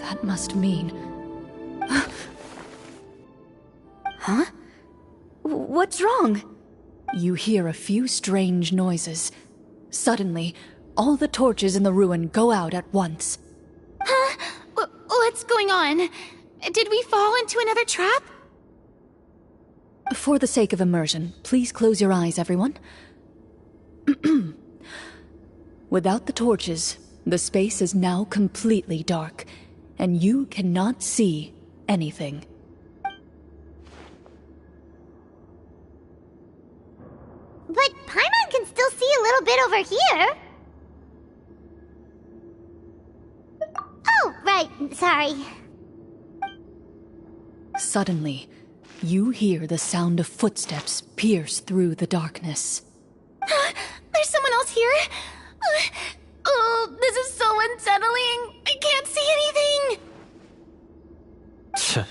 That must mean... Huh? What's wrong? You hear a few strange noises. Suddenly, all the torches in the ruin go out at once. Huh? What's going on? Did we fall into another trap? For the sake of immersion, please close your eyes, everyone. Without the torches, the space is now completely dark, and you cannot see anything. But Paimon can still see a little bit over here. Oh, right, sorry. Suddenly, you hear the sound of footsteps pierce through the darkness. There's someone else here? Oh, this is so unsettling. I can't see anything.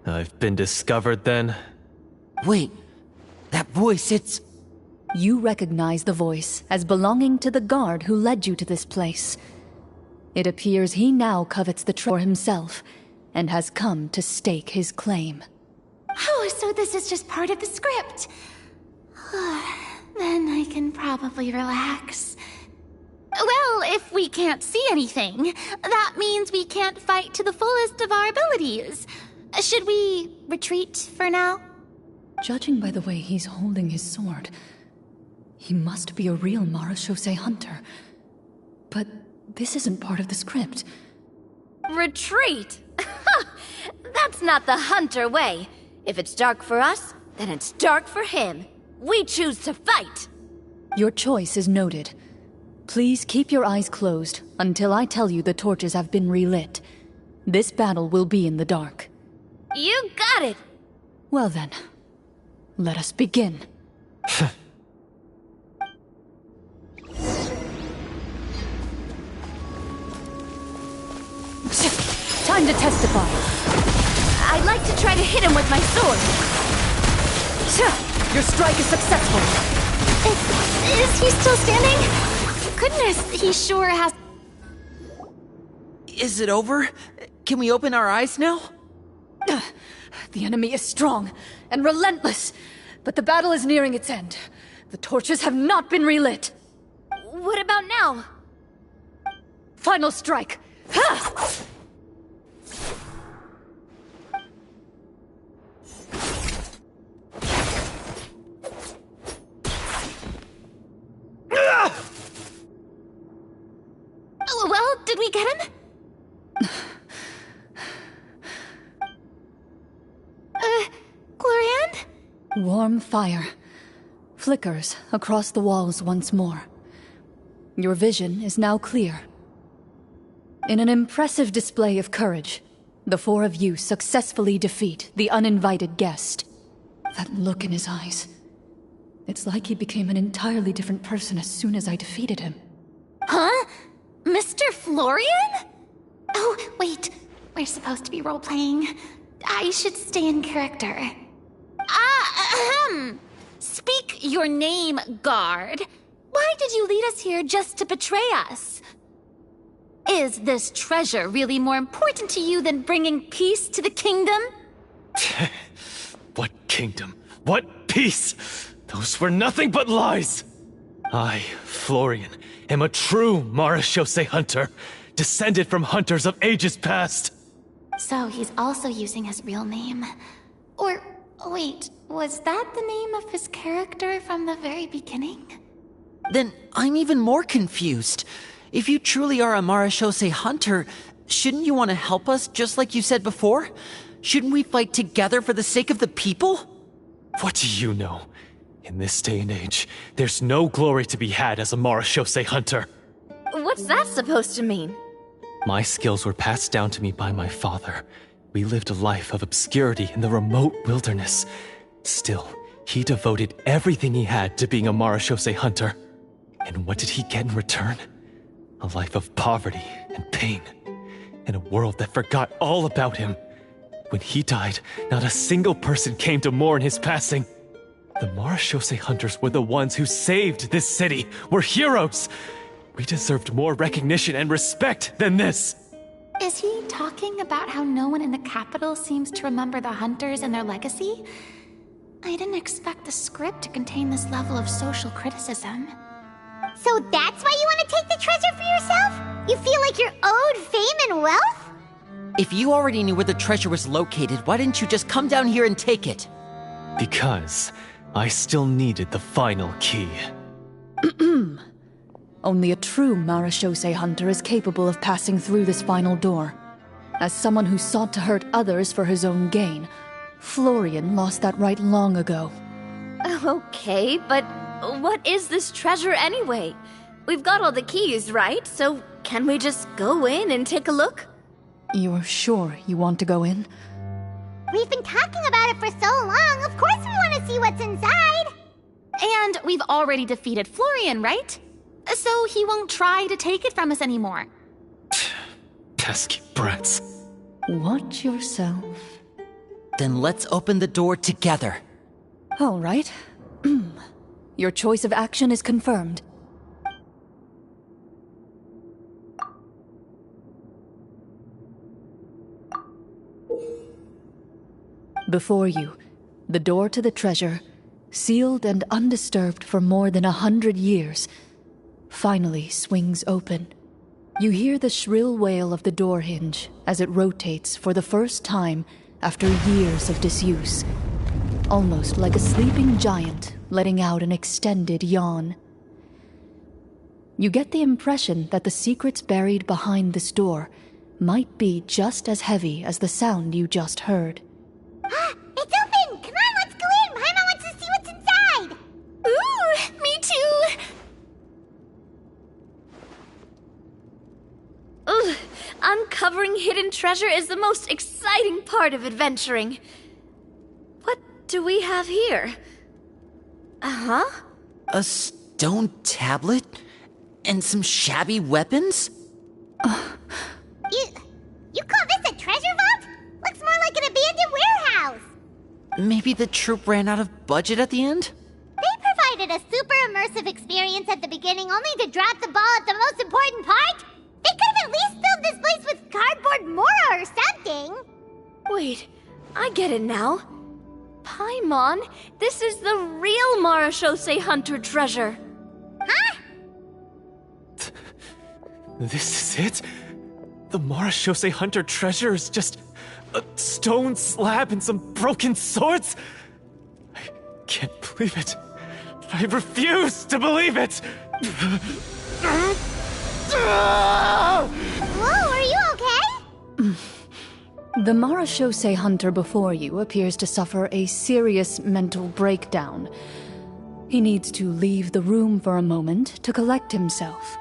I've been discovered then. Wait, that voice, it's... You recognize the voice as belonging to the guard who led you to this place. It appears he now covets the treasure himself, and has come to stake his claim. Oh, so this is just part of the script. Then I can probably relax. Well, if we can't see anything, that means we can't fight to the fullest of our abilities. Should we retreat for now? Judging by the way he's holding his sword, he must be a real Marashose hunter. But this isn't part of the script. Retreat? That's not the hunter way. If it's dark for us, then it's dark for him. We choose to fight. Your choice is noted. Please keep your eyes closed until I tell you the torches have been relit. This battle will be in the dark. You got it. Well then, let us begin. Time to testify. I'd like to try to hit him with my sword. Your strike is successful. Is he still standing? Goodness, he sure has... Is it over? Can we open our eyes now? The enemy is strong and relentless, but the battle is nearing its end. The torches have not been relit. What about now? Final strike. Ha! Well, did we get him? Clorinde? Warm fire flickers across the walls once more. Your vision is now clear. In an impressive display of courage, the 4 of you successfully defeat the uninvited guest. That look in his eyes. It's like he became an entirely different person as soon as I defeated him. Huh? Mr. Florian? Oh, wait. We're supposed to be role-playing. I should stay in character. Speak your name, guard. Why did you lead us here just to betray us? Is this treasure really more important to you than bringing peace to the kingdom? What kingdom? What peace? Those were nothing but lies! I, Florian, am a true Marashose hunter, descended from hunters of ages past. So he's also using his real name. Or, wait, was that the name of his character from the very beginning? Then I'm even more confused. If you truly are a Marashose hunter, shouldn't you want to help us just like you said before? Shouldn't we fight together for the sake of the people? What do you know? In this day and age, there's no glory to be had as a Marashose hunter. What's that supposed to mean? My skills were passed down to me by my father. We lived a life of obscurity in the remote wilderness. Still, He devoted everything he had to being a Marashose hunter. And what did he get in return? A life of poverty and pain. In a world that forgot all about him. When he died, not a single person came to mourn his passing. The Marashose hunters were the ones who saved this city. We're heroes! We deserved more recognition and respect than this! Is he talking about how no one in the capital seems to remember the hunters and their legacy? I didn't expect the script to contain this level of social criticism. So that's why you want to take the treasure for yourself? You feel like you're owed fame and wealth? If you already knew where the treasure was located, why didn't you just come down here and take it? Because I still needed the final key. Only a true Marashose hunter is capable of passing through this final door. As someone who sought to hurt others for his own gain, Florian lost that right long ago. Okay, but what is this treasure anyway? We've got all the keys, right? So can we just go in and take a look? You're sure you want to go in? We've been talking about it for so long, of course we want to see what's inside! And we've already defeated Florian, right? So he won't try to take it from us anymore. Pesky brats. Watch yourself. Then let's open the door together. All right. Your choice of action is confirmed. Before you, the door to the treasure, sealed and undisturbed for more than 100 years, finally swings open. You hear the shrill wail of the door hinge as it rotates for the first time after years of disuse, almost like a sleeping giant letting out an extended yawn. You get the impression that the secrets buried behind this door might be just as heavy as the sound you just heard. It's open! Come on, let's go in! Paimon wants to see what's inside! Ooh, me too! Ugh, uncovering hidden treasure is the most exciting part of adventuring. What do we have here? Uh-huh. A stone tablet? And some shabby weapons? You call this a treasure vault? Looks more like an abandoned warehouse! Maybe the troop ran out of budget at the end? They provided a super immersive experience at the beginning only to drop the ball at the most important part? They could have at least filled this place with cardboard mora or something! Wait, I get it now. Paimon, this is the real Marashose hunter treasure. Huh? This is it? The Marashose hunter treasure is just a stone slab and some broken swords? I can't believe it. I refuse to believe it! Whoa, are you okay? The Marashose hunter before you appears to suffer a serious mental breakdown. He needs to leave the room for a moment to collect himself.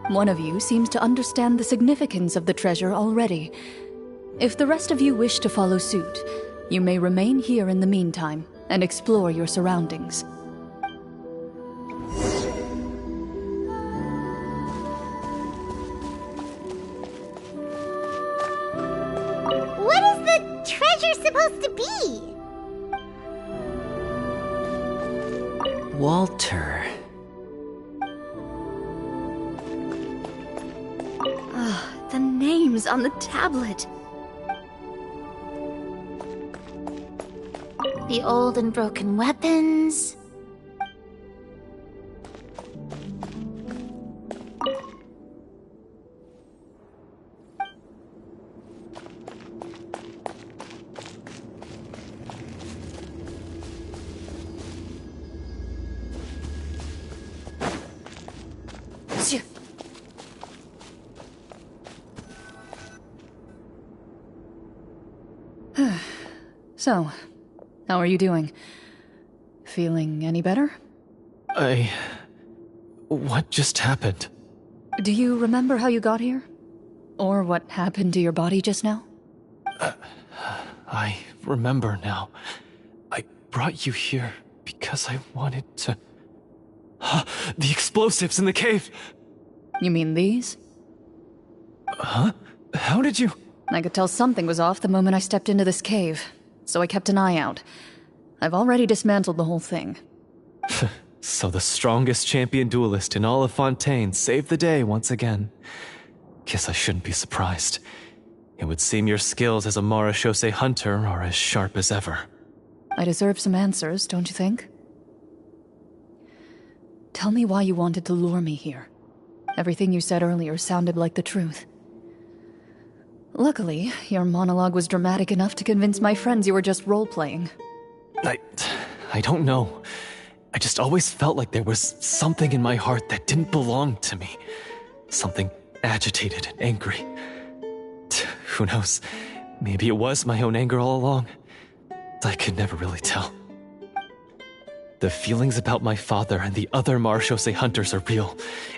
One of you seems to understand the significance of the treasure already. If the rest of you wish to follow suit, you may remain here in the meantime and explore your surroundings. What is the treasure supposed to be? Walter. The names on the tablet. The old and broken weapons. So, how are you doing? Feeling any better? What just happened? Do you remember how you got here? Or what happened to your body just now? I remember now. I brought you here because I wanted to... The explosives in the cave! You mean these? Huh? How did you... I could tell something was off the moment I stepped into this cave, so I kept an eye out. I've already dismantled the whole thing. So the strongest champion duelist in all of Fontaine saved the day once again. Guess I shouldn't be surprised. It would seem your skills as a Marachose hunter are as sharp as ever. I deserve some answers, don't you think? Tell me why you wanted to lure me here. Everything you said earlier sounded like the truth. Luckily, your monologue was dramatic enough to convince my friends you were just role-playing. I don't know. I just always felt like there was something in my heart that didn't belong to me. Something agitated and angry. Who knows? Maybe it was my own anger all along. I could never really tell. The feelings about my father and the other Marachose hunters are real.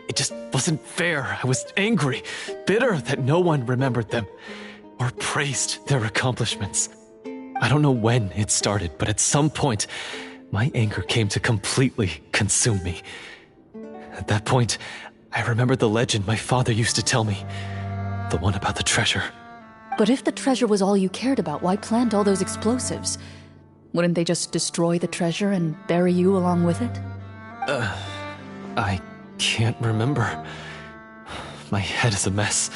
It just wasn't fair. I was angry, bitter that no one remembered them or praised their accomplishments. I don't know when it started, but at some point, my anger came to completely consume me. At that point, I remembered the legend my father used to tell me. The one about the treasure. But if the treasure was all you cared about, why plant all those explosives? Wouldn't they just destroy the treasure and bury you along with it? I can't remember. My head is a mess.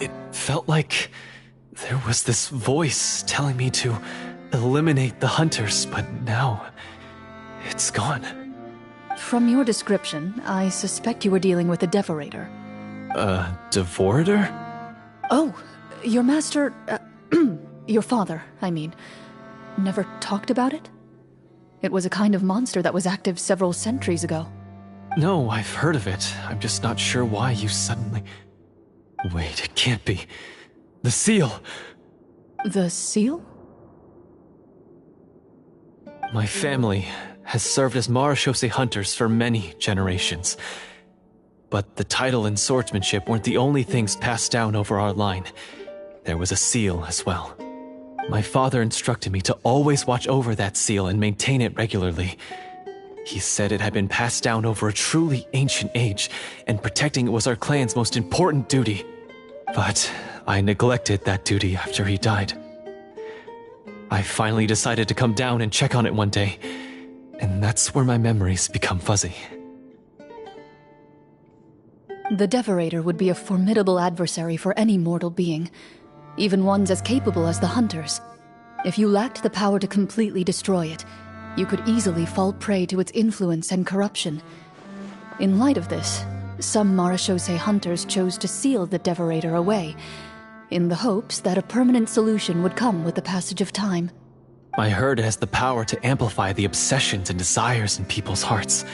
It felt like there was this voice telling me to eliminate the hunters, but now it's gone. From your description, I suspect you were dealing with a devorator. Devorator? Oh, your master... your father, I mean, never talked about it? It was a kind of monster that was active several centuries ago. No, I've heard of it. I'm just not sure why you suddenly... Wait, it can't be. The seal! The seal? My family has served as Marachose hunters for many generations. But the title and swordsmanship weren't the only things passed down over our line. There was a seal as well. My father instructed me to always watch over that seal and maintain it regularly. He said it had been passed down over a truly ancient age, and protecting it was our clan's most important duty. But I neglected that duty after he died. I finally decided to come down and check on it one day, and that's where my memories become fuzzy. The Devorator would be a formidable adversary for any mortal being, even ones as capable as the Hunters. If you lacked the power to completely destroy it, you could easily fall prey to its influence and corruption. In light of this, some Marachose hunters chose to seal the Devorator away, in the hopes that a permanent solution would come with the passage of time. I heard it has the power to amplify the obsessions and desires in people's hearts,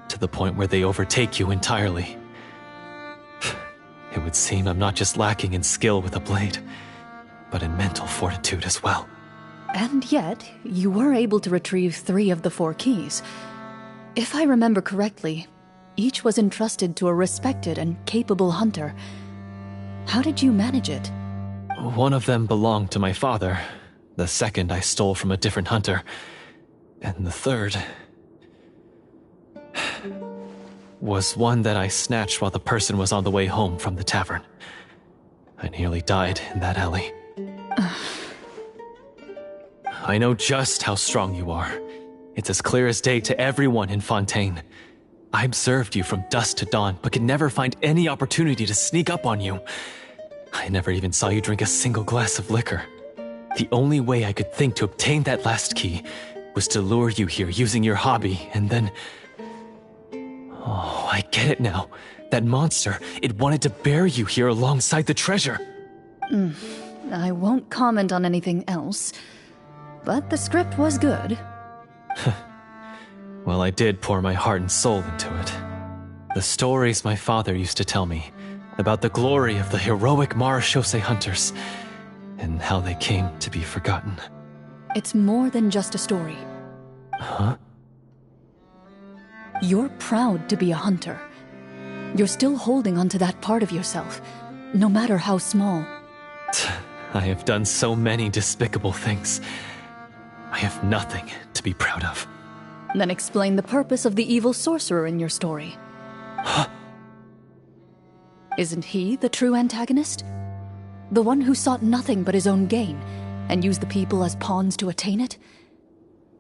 to the point where they overtake you entirely. It would seem I'm not just lacking in skill with a blade, but in mental fortitude as well. And yet, you were able to retrieve 3 of the 4 keys. If I remember correctly, each was entrusted to a respected and capable hunter. How did you manage it? One of them belonged to my father. The second I stole from a different hunter. And the third... was one that I snatched while the person was on the way home from the tavern. I nearly died in that alley. I know just how strong you are. It's as clear as day to everyone in Fontaine. I observed you from dusk to dawn, but could never find any opportunity to sneak up on you. I never even saw you drink a single glass of liquor. The only way I could think to obtain that last key was to lure you here using your hobby, and then... Oh, I get it now. That monster, it wanted to bury you here alongside the treasure. I won't comment on anything else, but the script was good. Well, I did pour my heart and soul into it. The stories my father used to tell me about the glory of the heroic Marachose hunters and how they came to be forgotten. It's more than just a story. Huh? You're proud to be a hunter. You're still holding onto that part of yourself, no matter how small. I have done so many despicable things. I have nothing to be proud of. Then explain the purpose of the evil sorcerer in your story. Isn't he the true antagonist? The one who sought nothing but his own gain, and used the people as pawns to attain it?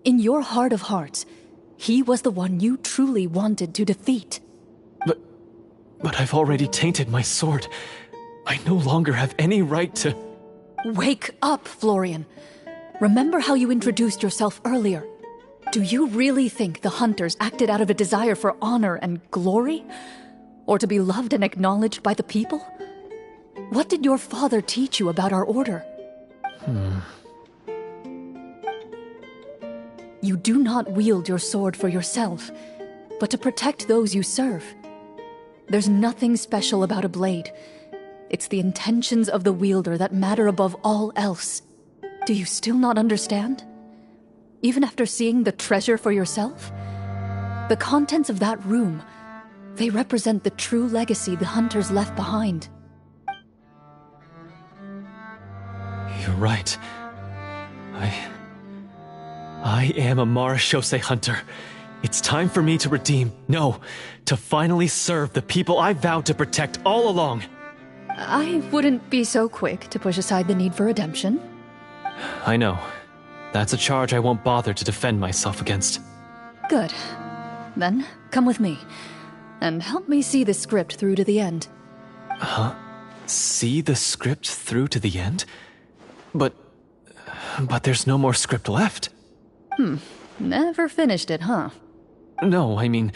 In your heart of hearts, he was the one you truly wanted to defeat. But I've already tainted my sword. I no longer have any right to... Wake up, Florian. Remember how you introduced yourself earlier. Do you really think the hunters acted out of a desire for honor and glory? Or to be loved and acknowledged by the people? What did your father teach you about our order? You do not wield your sword for yourself, but to protect those you serve. There's nothing special about a blade. It's the intentions of the wielder that matter above all else. Do you still not understand? Even after seeing the treasure for yourself? The contents of that room, they represent the true legacy the hunters left behind. You're right. I am a Marashose hunter. It's time for me to redeem, no, to finally serve the people I vowed to protect all along. I wouldn't be so quick to push aside the need for redemption. I know. That's a charge I won't bother to defend myself against. Good. Then, come with me, and help me see the script through to the end. Huh? See the script through to the end? But there's no more script left. Never finished it, huh? No, I mean,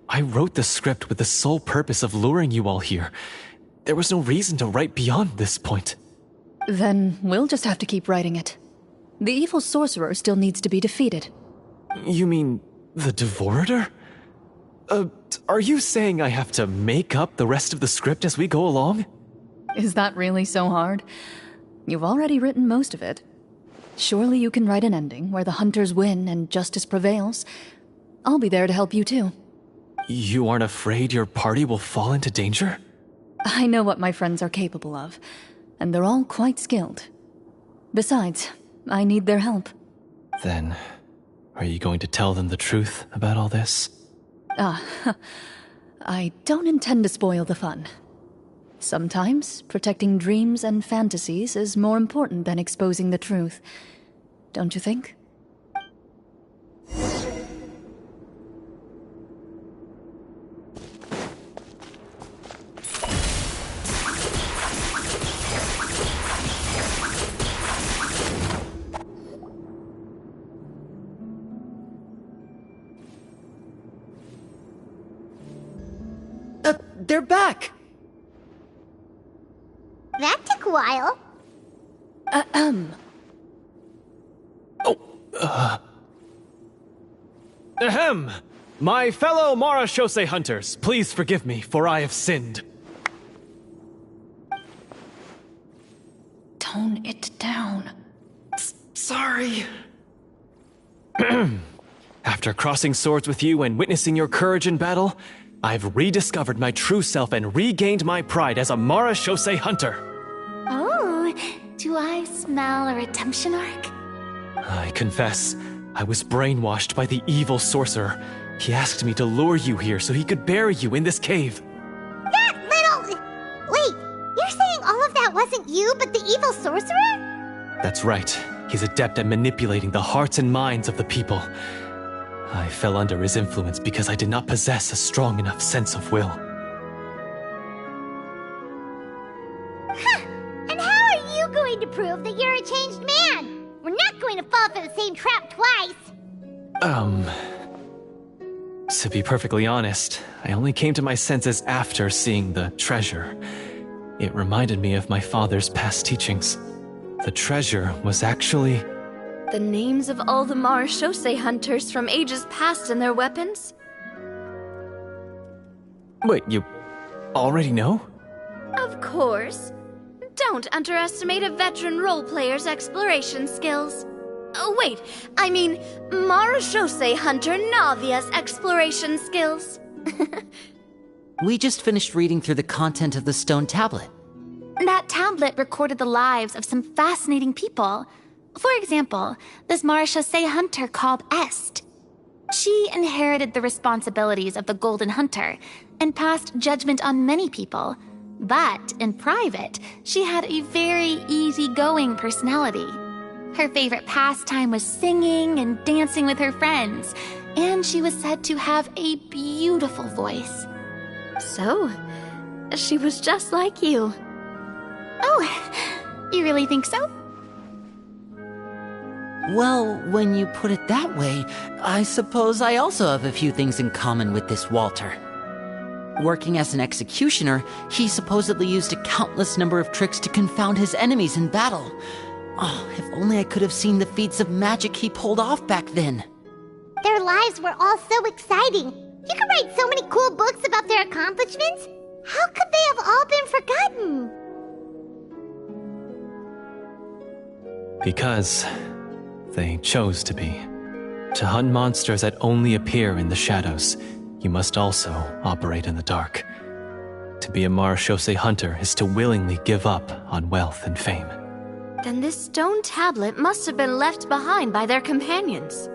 I wrote the script with the sole purpose of luring you all here. There was no reason to write beyond this point. Then we'll just have to keep writing it. The evil sorcerer still needs to be defeated. You mean the Devorator? Are you saying I have to make up the rest of the script as we go along? Is that really so hard? You've already written most of it. Surely you can write an ending where the hunters win and justice prevails. I'll be there to help you too. You aren't afraid your party will fall into danger? I know what my friends are capable of, and they're all quite skilled. Besides, I need their help. Then, are you going to tell them the truth about all this? I don't intend to spoil the fun. Sometimes, protecting dreams and fantasies is more important than exposing the truth. Don't you think? They're back! That took a while. Ahem! My fellow Marashose hunters, please forgive me, for I have sinned. Tone it down. Sorry. After crossing swords with you and witnessing your courage in battle, I've rediscovered my true self and regained my pride as a Marashose hunter. Oh, do I smell a redemption arc? I confess, I was brainwashed by the evil sorcerer. He asked me to lure you here so he could bury you in this cave. That little... Wait, you're saying all of that wasn't you, but the evil sorcerer? That's right. He's adept at manipulating the hearts and minds of the people. I fell under his influence because I did not possess a strong enough sense of will. Huh. And how are you going to prove that you're a changed man? We're not going to fall for the same trap twice. To be perfectly honest, I only came to my senses after seeing the treasure. It reminded me of my father's past teachings. The treasure was actually... The names of all the Marashose hunters from ages past and their weapons? Wait, you already know? Of course. Don't underestimate a veteran role-player's exploration skills. Oh, wait, I mean Marashose hunter Navia's exploration skills. We just finished reading through the content of the stone tablet. That tablet recorded the lives of some fascinating people. For example, this Marashose hunter called Est. She inherited the responsibilities of the Golden Hunter and passed judgment on many people. But in private, she had a very easygoing personality. Her favorite pastime was singing and dancing with her friends, and she was said to have a beautiful voice. So, she was just like you. Oh, you really think so? Well, when you put it that way, I suppose I also have a few things in common with this Walter. Working as an executioner, he supposedly used a countless number of tricks to confound his enemies in battle. Oh, if only I could have seen the feats of magic he pulled off back then. Their lives were all so exciting. You could write so many cool books about their accomplishments. How could they have all been forgotten? Because they chose to be. To hunt monsters that only appear in the shadows, you must also operate in the dark. To be a marechaussee hunter is to willingly give up on wealth and fame. Then this stone tablet must have been left behind by their companions.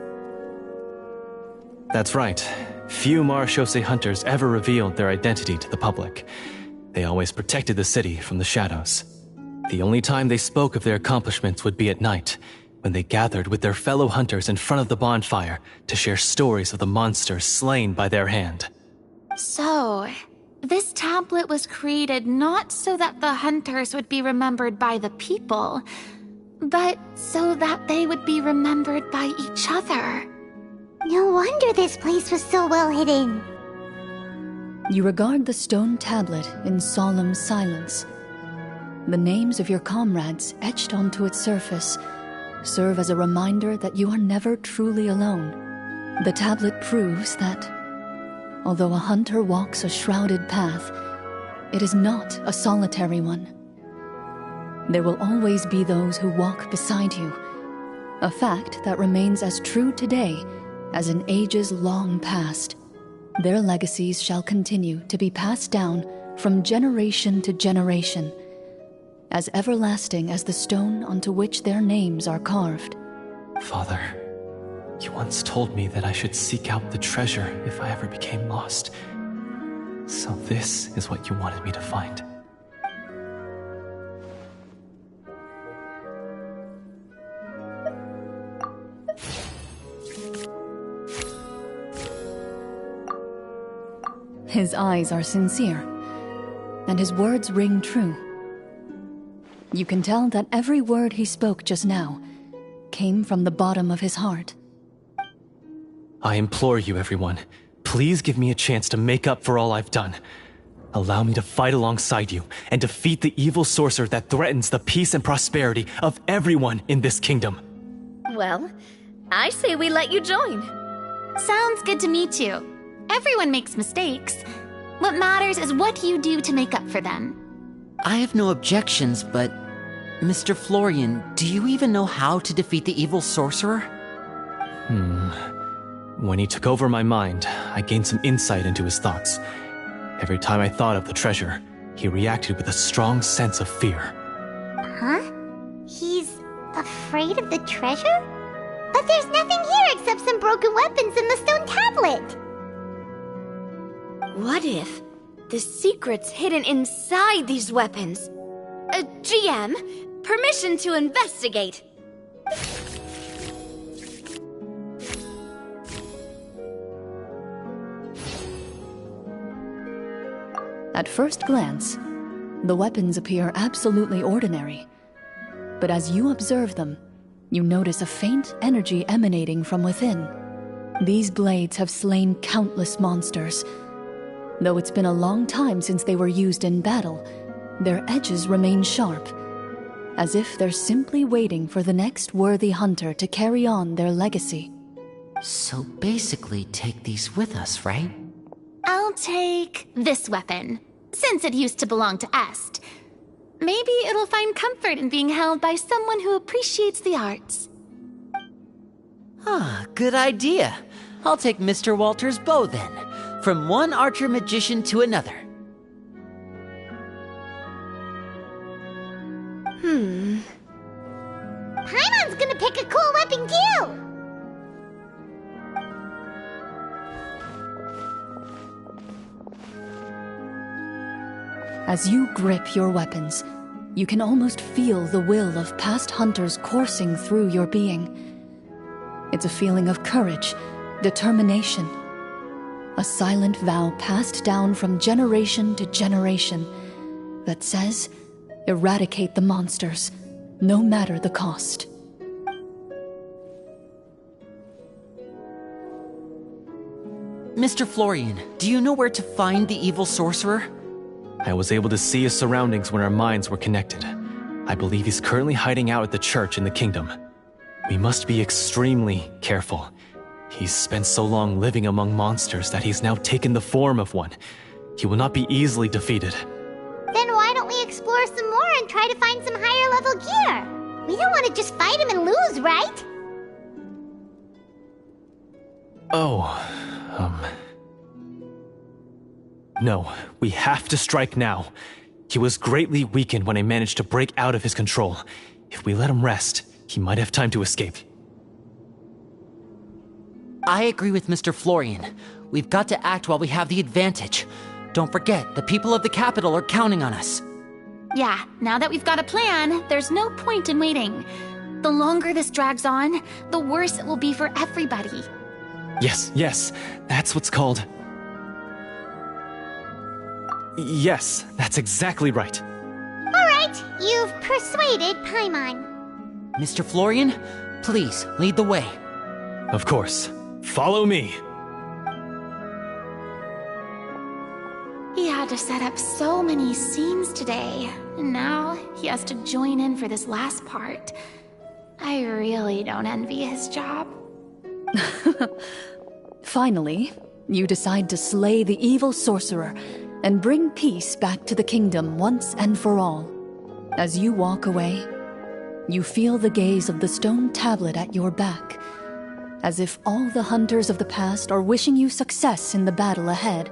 That's right. Few marechaussee hunters ever revealed their identity to the public. They always protected the city from the shadows. The only time they spoke of their accomplishments would be at night, when they gathered with their fellow hunters in front of the bonfire to share stories of the monsters slain by their hand. So, this tablet was created not so that the hunters would be remembered by the people, but so that they would be remembered by each other. No wonder this place was so well hidden. You regard the stone tablet in solemn silence. The names of your comrades etched onto its surface serve as a reminder that you are never truly alone. The tablet proves that, although a hunter walks a shrouded path, it is not a solitary one. There will always be those who walk beside you, a fact that remains as true today as in ages long past. Their legacies shall continue to be passed down from generation to generation, as everlasting as the stone onto which their names are carved. Father, you once told me that I should seek out the treasure if I ever became lost. So this is what you wanted me to find. His eyes are sincere, and his words ring true. You can tell that every word he spoke just now came from the bottom of his heart. I implore you, everyone, please give me a chance to make up for all I've done. Allow me to fight alongside you and defeat the evil sorcerer that threatens the peace and prosperity of everyone in this kingdom. Well, I say we let you join. Sounds good to me too. Everyone makes mistakes. What matters is what you do to make up for them. I have no objections, but Mr. Florian, do you even know how to defeat the evil sorcerer? When he took over my mind, I gained some insight into his thoughts. Every time I thought of the treasure, he reacted with a strong sense of fear. Huh? He's afraid of the treasure? But there's nothing here except some broken weapons and the stone tablet. What if the secret's hidden inside these weapons? GM, permission to investigate. At first glance, the weapons appear absolutely ordinary. But as you observe them, you notice a faint energy emanating from within. These blades have slain countless monsters. Though it's been a long time since they were used in battle, their edges remain sharp, as if they're simply waiting for the next worthy hunter to carry on their legacy. So basically take these with us, right? I'll take this weapon, since it used to belong to Est. Maybe it'll find comfort in being held by someone who appreciates the arts. Ah, good idea. I'll take Mr. Walter's bow then, from one archer magician to another. Paimon's gonna pick a cool weapon too! As you grip your weapons, you can almost feel the will of past hunters coursing through your being. It's a feeling of courage, determination. A silent vow passed down from generation to generation that says, eradicate the monsters, no matter the cost. Mr. Florian, do you know where to find the evil sorcerer? I was able to see his surroundings when our minds were connected. I believe he's currently hiding out at the church in the kingdom. We must be extremely careful. He's spent so long living among monsters that he's now taken the form of one. He will not be easily defeated. Then why don't we explore some more and try to find some higher level gear? We don't want to just fight him and lose, right? No, we have to strike now. He was greatly weakened when I managed to break out of his control. If we let him rest, he might have time to escape. I agree with Mr. Florian. We've got to act while we have the advantage. Don't forget, the people of the capital are counting on us. Yeah, now that we've got a plan, there's no point in waiting. The longer this drags on, the worse it will be for everybody. Yes, that's what's called... Yes, that's exactly right. Alright, you've persuaded Paimon. Mr. Florian, please lead the way. Of course. Follow me. He had to set up so many scenes today, and now he has to join in for this last part. I really don't envy his job. Finally, you decide to slay the evil sorcerer and bring peace back to the kingdom once and for all. As you walk away, you feel the gaze of the stone tablet at your back, as if all the hunters of the past are wishing you success in the battle ahead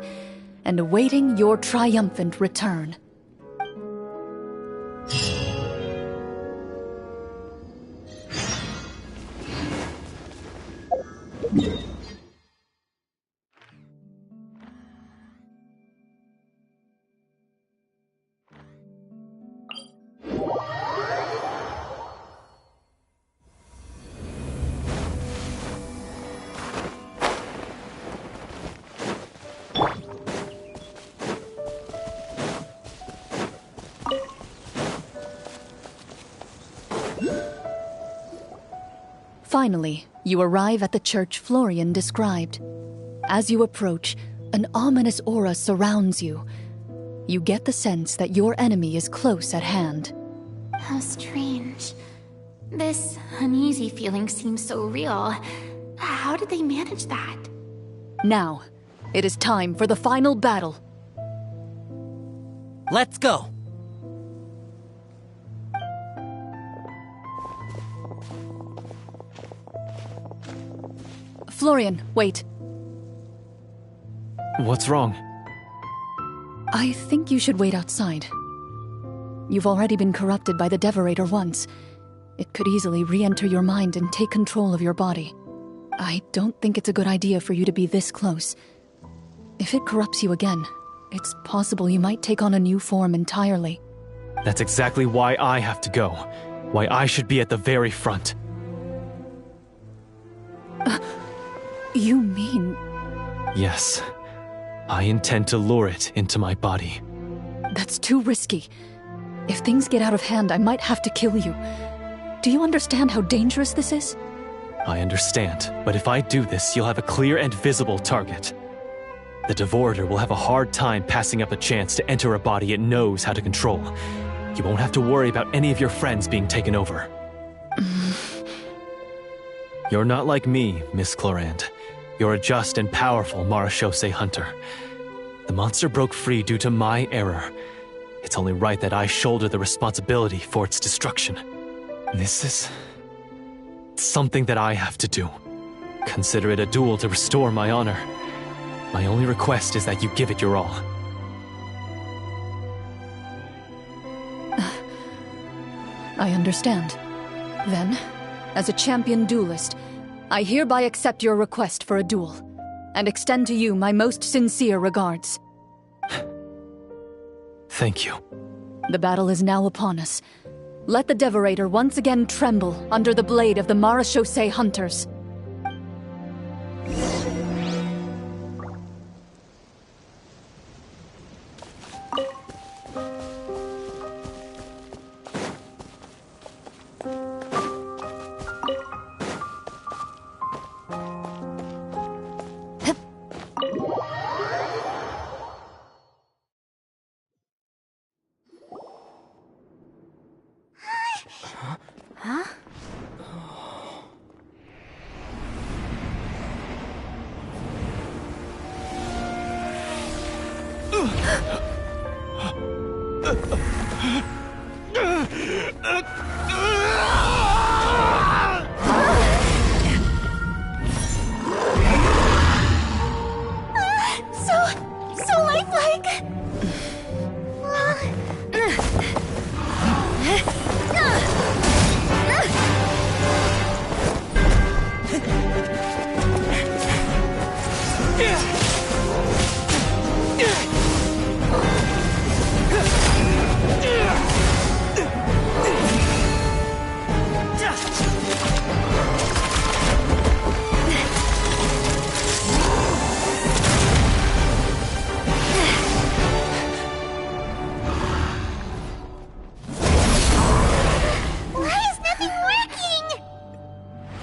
and awaiting your triumphant return. Finally, you arrive at the church Florian described. As you approach, an ominous aura surrounds you. You get the sense that your enemy is close at hand. How strange. This uneasy feeling seems so real. How did they manage that? Now, it is time for the final battle. Let's go! Florian, wait. What's wrong? I think you should wait outside. You've already been corrupted by the Devorator once. It could easily re-enter your mind and take control of your body. I don't think it's a good idea for you to be this close. If it corrupts you again, it's possible you might take on a new form entirely. That's exactly why I have to go. Why I should be at the very front. You mean... Yes. I intend to lure it into my body. That's too risky. If things get out of hand, I might have to kill you. Do you understand how dangerous this is? I understand, but if I do this, you'll have a clear and visible target. The Devorator will have a hard time passing up a chance to enter a body it knows how to control. You won't have to worry about any of your friends being taken over. You're not like me, Miss Clorinde. You're a just and powerful Marechaussee hunter. The monster broke free due to my error. It's only right that I shoulder the responsibility for its destruction. This is... something that I have to do. Consider it a duel to restore my honor. My only request is that you give it your all. I understand. Then, as a champion duelist, I hereby accept your request for a duel, and extend to you my most sincere regards. Thank you. The battle is now upon us. Let the Devorator once again tremble under the blade of the Marechaussee hunters. So lifelike!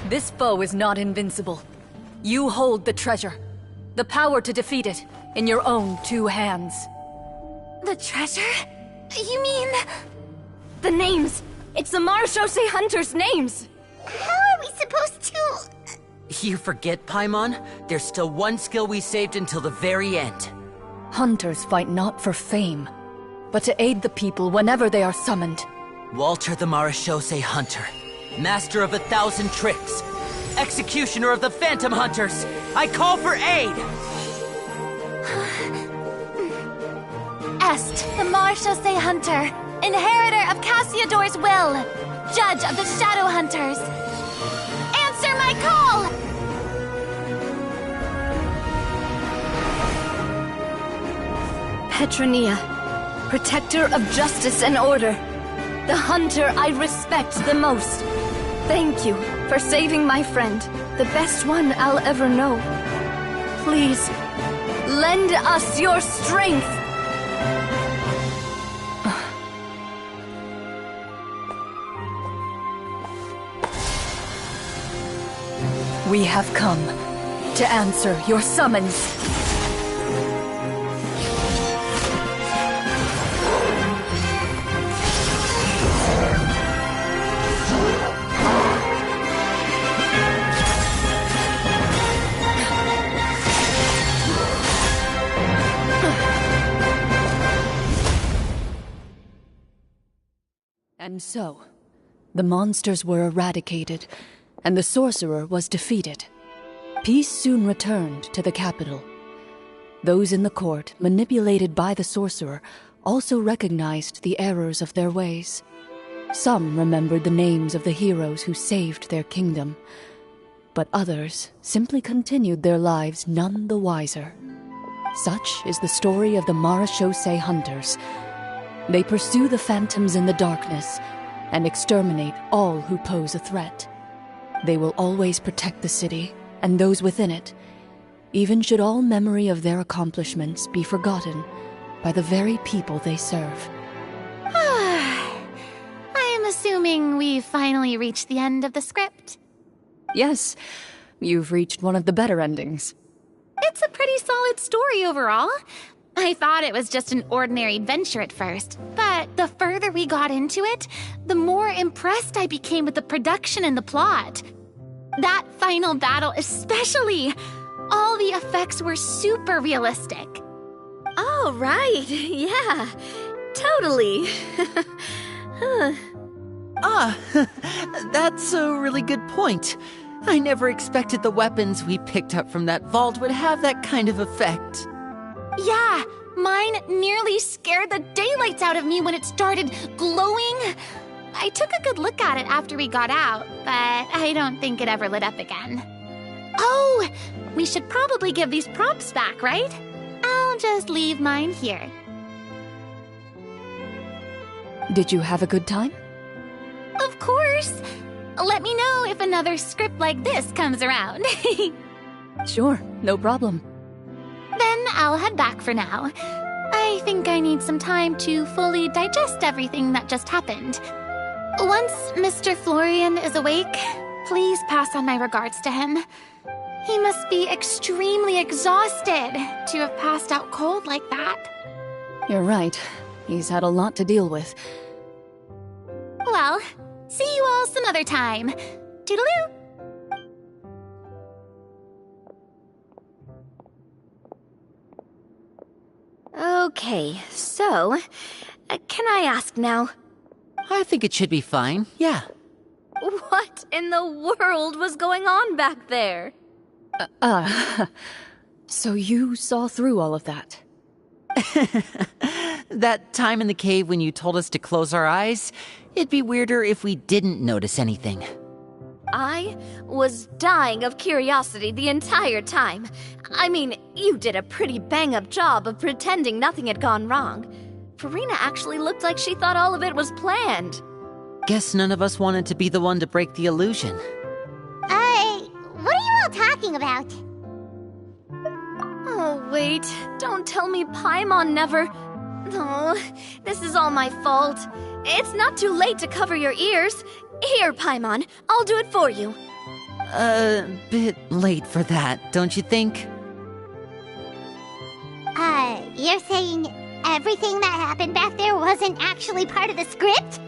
This foe is not invincible. You hold the treasure. The power to defeat it in your own 2 hands. The treasure? You mean... The names! It's the Marechaussee hunters' names! How are we supposed to... You forget, Paimon? There's still one skill we saved until the very end. Hunters fight not for fame, but to aid the people whenever they are summoned. Walter the Marechaussee Hunter, master of 1,000 tricks, executioner of the Phantom Hunters, I call for aid! Est, the Marechaussee Hunter, inheritor of Cassiodor's will, judge of the Shadow Hunters. Answer my call! Petronia, protector of justice and order. The hunter I respect the most. Thank you for saving my friend, the best one I'll ever know. Please, lend us your strength! We have come to answer your summons. And so, the monsters were eradicated, and the sorcerer was defeated. Peace soon returned to the capital. Those in the court, manipulated by the sorcerer, also recognized the errors of their ways. Some remembered the names of the heroes who saved their kingdom, but others simply continued their lives none the wiser. Such is the story of the Marechaussee Hunters. They pursue the phantoms in the darkness and exterminate all who pose a threat. They will always protect the city and those within it, even should all memory of their accomplishments be forgotten by the very people they serve. I am assuming we've finally reached the end of the script. Yes, you've reached one of the better endings. It's a pretty solid story overall. I thought it was just an ordinary adventure at first, but the further we got into it, the more impressed I became with the production and the plot. That final battle especially! All the effects were super realistic. Oh, right. Yeah, totally. That's a really good point. I never expected the weapons we picked up from that vault would have that kind of effect. Yeah, mine nearly scared the daylights out of me when it started glowing. I took a good look at it after we got out, but I don't think it ever lit up again. Oh, we should probably give these props back, right? I'll just leave mine here. Did you have a good time? Of course! Let me know if another script like this comes around. Sure, no problem. Then I'll head back for now. I think I need some time to fully digest everything that just happened. Once Mr. Florian is awake, please pass on my regards to him. He must be extremely exhausted to have passed out cold like that. You're right. He's had a lot to deal with. Well, see you all some other time. Toodaloo! Okay, so, can I ask now? I think it should be fine, yeah. What in the world was going on back there? So you saw through all of that? That time in the cave when you told us to close our eyes, it'd be weirder if we didn't notice anything. I was dying of curiosity the entire time. I mean, you did a pretty bang-up job of pretending nothing had gone wrong. Farina actually looked like she thought all of it was planned. Guess none of us wanted to be the one to break the illusion. What are you all talking about? Oh, wait. Don't tell me Paimon never... Oh, this is all my fault. It's not too late to cover your ears. Here, Paimon, I'll do it for you. Bit late for that, don't you think? You're saying everything that happened back there wasn't actually part of the script?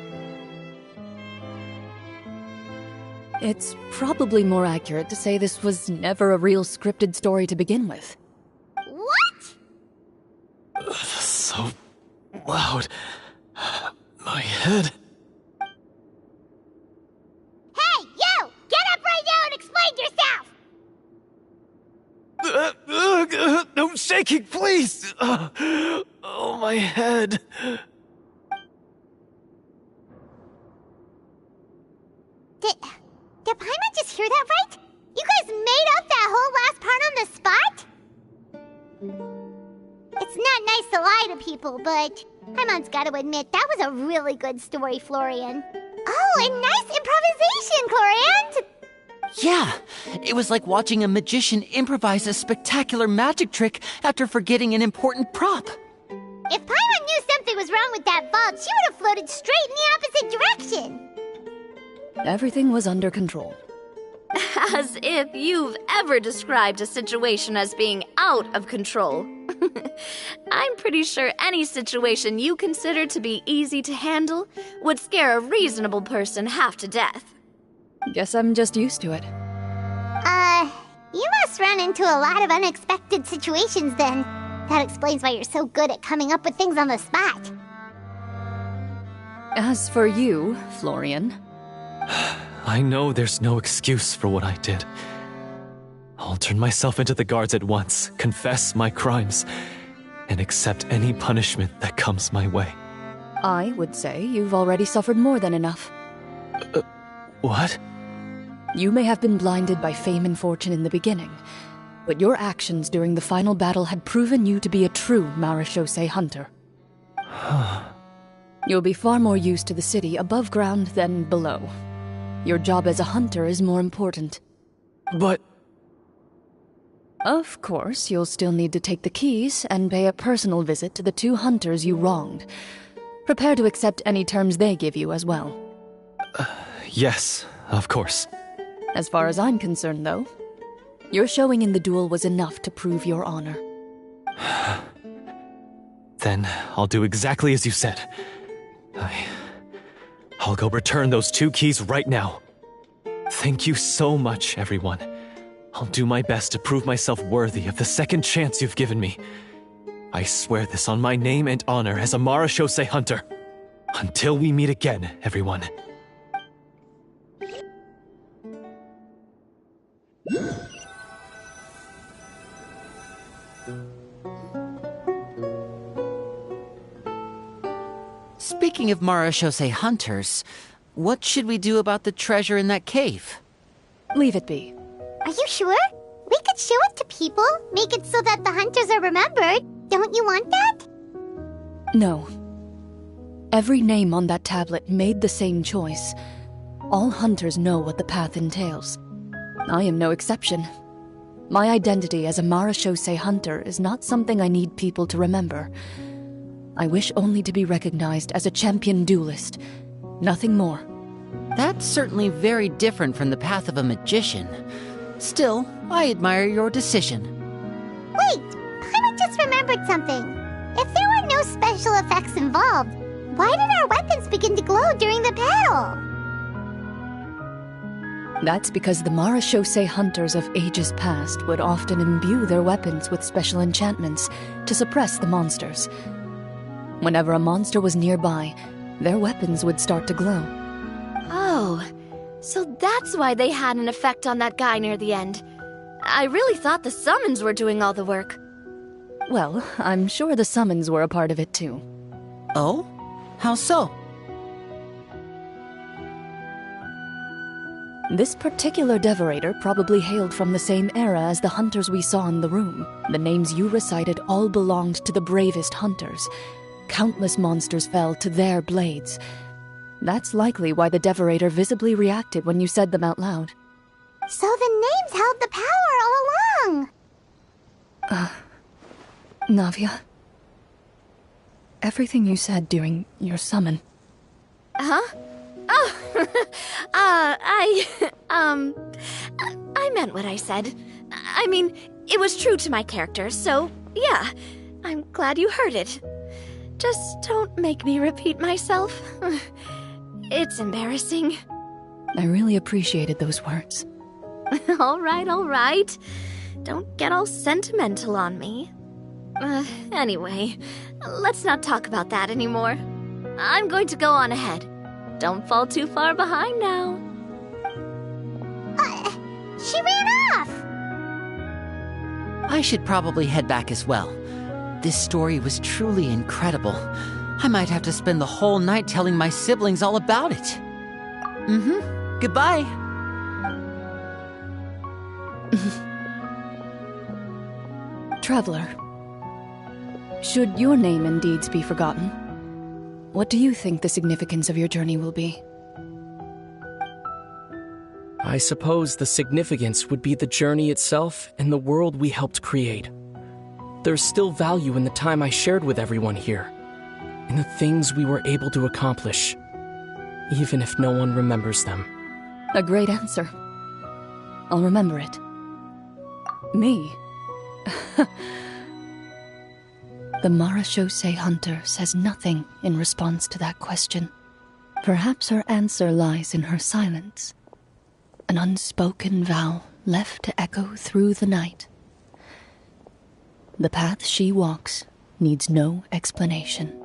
It's probably more accurate to say this was never a real scripted story to begin with. What? So loud. My head. Hey, you! Get up right now and explain yourself! No shaking, please! Oh, my head. Did Paimon just hear that right? You guys made up that whole last part on the spot? It's not nice to lie to people, but Paimon's gotta admit, that was a really good story, Florian. Oh, and nice improvisation, Clorinde! Yeah, it was like watching a magician improvise a spectacular magic trick after forgetting an important prop. If Paimon knew something was wrong with that vault, she would have floated straight in the opposite direction! Everything was under control. As if you've ever described a situation as being out of control. I'm pretty sure any situation you consider to be easy to handle would scare a reasonable person half to death. Guess I'm just used to it. You must run into a lot of unexpected situations then. That explains why you're so good at coming up with things on the spot. As for you, Florian... I know there's no excuse for what I did. I'll turn myself into the guards at once, confess my crimes, and accept any punishment that comes my way. I would say you've already suffered more than enough. What? You may have been blinded by fame and fortune in the beginning, but your actions during the final battle had proven you to be a true Marechaussee hunter. You'll be far more used to the city above ground than below. Your job as a hunter is more important. But... Of course, you'll still need to take the keys and pay a personal visit to the 2 hunters you wronged. Prepare to accept any terms they give you as well. Yes, of course. As far as I'm concerned, though, your showing in the duel was enough to prove your honor. Then I'll do exactly as you said. I'll go return those 2 keys right now. Thank you so much, everyone. I'll do my best to prove myself worthy of the second chance you've given me. I swear this on my name and honor as a Marechaussee hunter. Until we meet again, everyone. Speaking of Marechaussee hunters, what should we do about the treasure in that cave? Leave it be. Are you sure? We could show it to people, make it so that the hunters are remembered. Don't you want that? No. Every name on that tablet made the same choice. All hunters know what the path entails. I am no exception. My identity as a Marachose hunter is not something I need people to remember. I wish only to be recognized as a champion duelist. Nothing more. That's certainly very different from the path of a magician. Still, I admire your decision. Wait, I just remembered something. If there were no special effects involved, why did our weapons begin to glow during the battle? That's because the Marachose hunters of ages past would often imbue their weapons with special enchantments to suppress the monsters. Whenever a monster was nearby, their weapons would start to glow. Oh, so that's why they had an effect on that guy near the end. I really thought the summons were doing all the work. Well, I'm sure the summons were a part of it too. Oh? How so? This particular devorator probably hailed from the same era as the hunters we saw in the room. The names you recited all belonged to the bravest hunters. Countless monsters fell to their blades. That's likely why the devorator visibly reacted when you said them out loud. So the names held the power all along! Navia. Everything you said during your summon. Huh? Oh, I meant what I said. I mean, it was true to my character, so yeah, I'm glad you heard it. Just don't make me repeat myself. It's embarrassing. I really appreciated those words. All right. Don't get all sentimental on me. Anyway, let's not talk about that anymore. I'm going to go on ahead. Don't fall too far behind now. She ran off! I should probably head back as well. This story was truly incredible. I might have to spend the whole night telling my siblings all about it. Goodbye. Traveler, should your name and deeds be forgotten, what do you think the significance of your journey will be? I suppose the significance would be the journey itself and the world we helped create. There's still value in the time I shared with everyone here, in the things we were able to accomplish, even if no one remembers them. A great answer. I'll remember it. Me? The Marachose hunter says nothing in response to that question. Perhaps her answer lies in her silence. An unspoken vow left to echo through the night. The path she walks needs no explanation.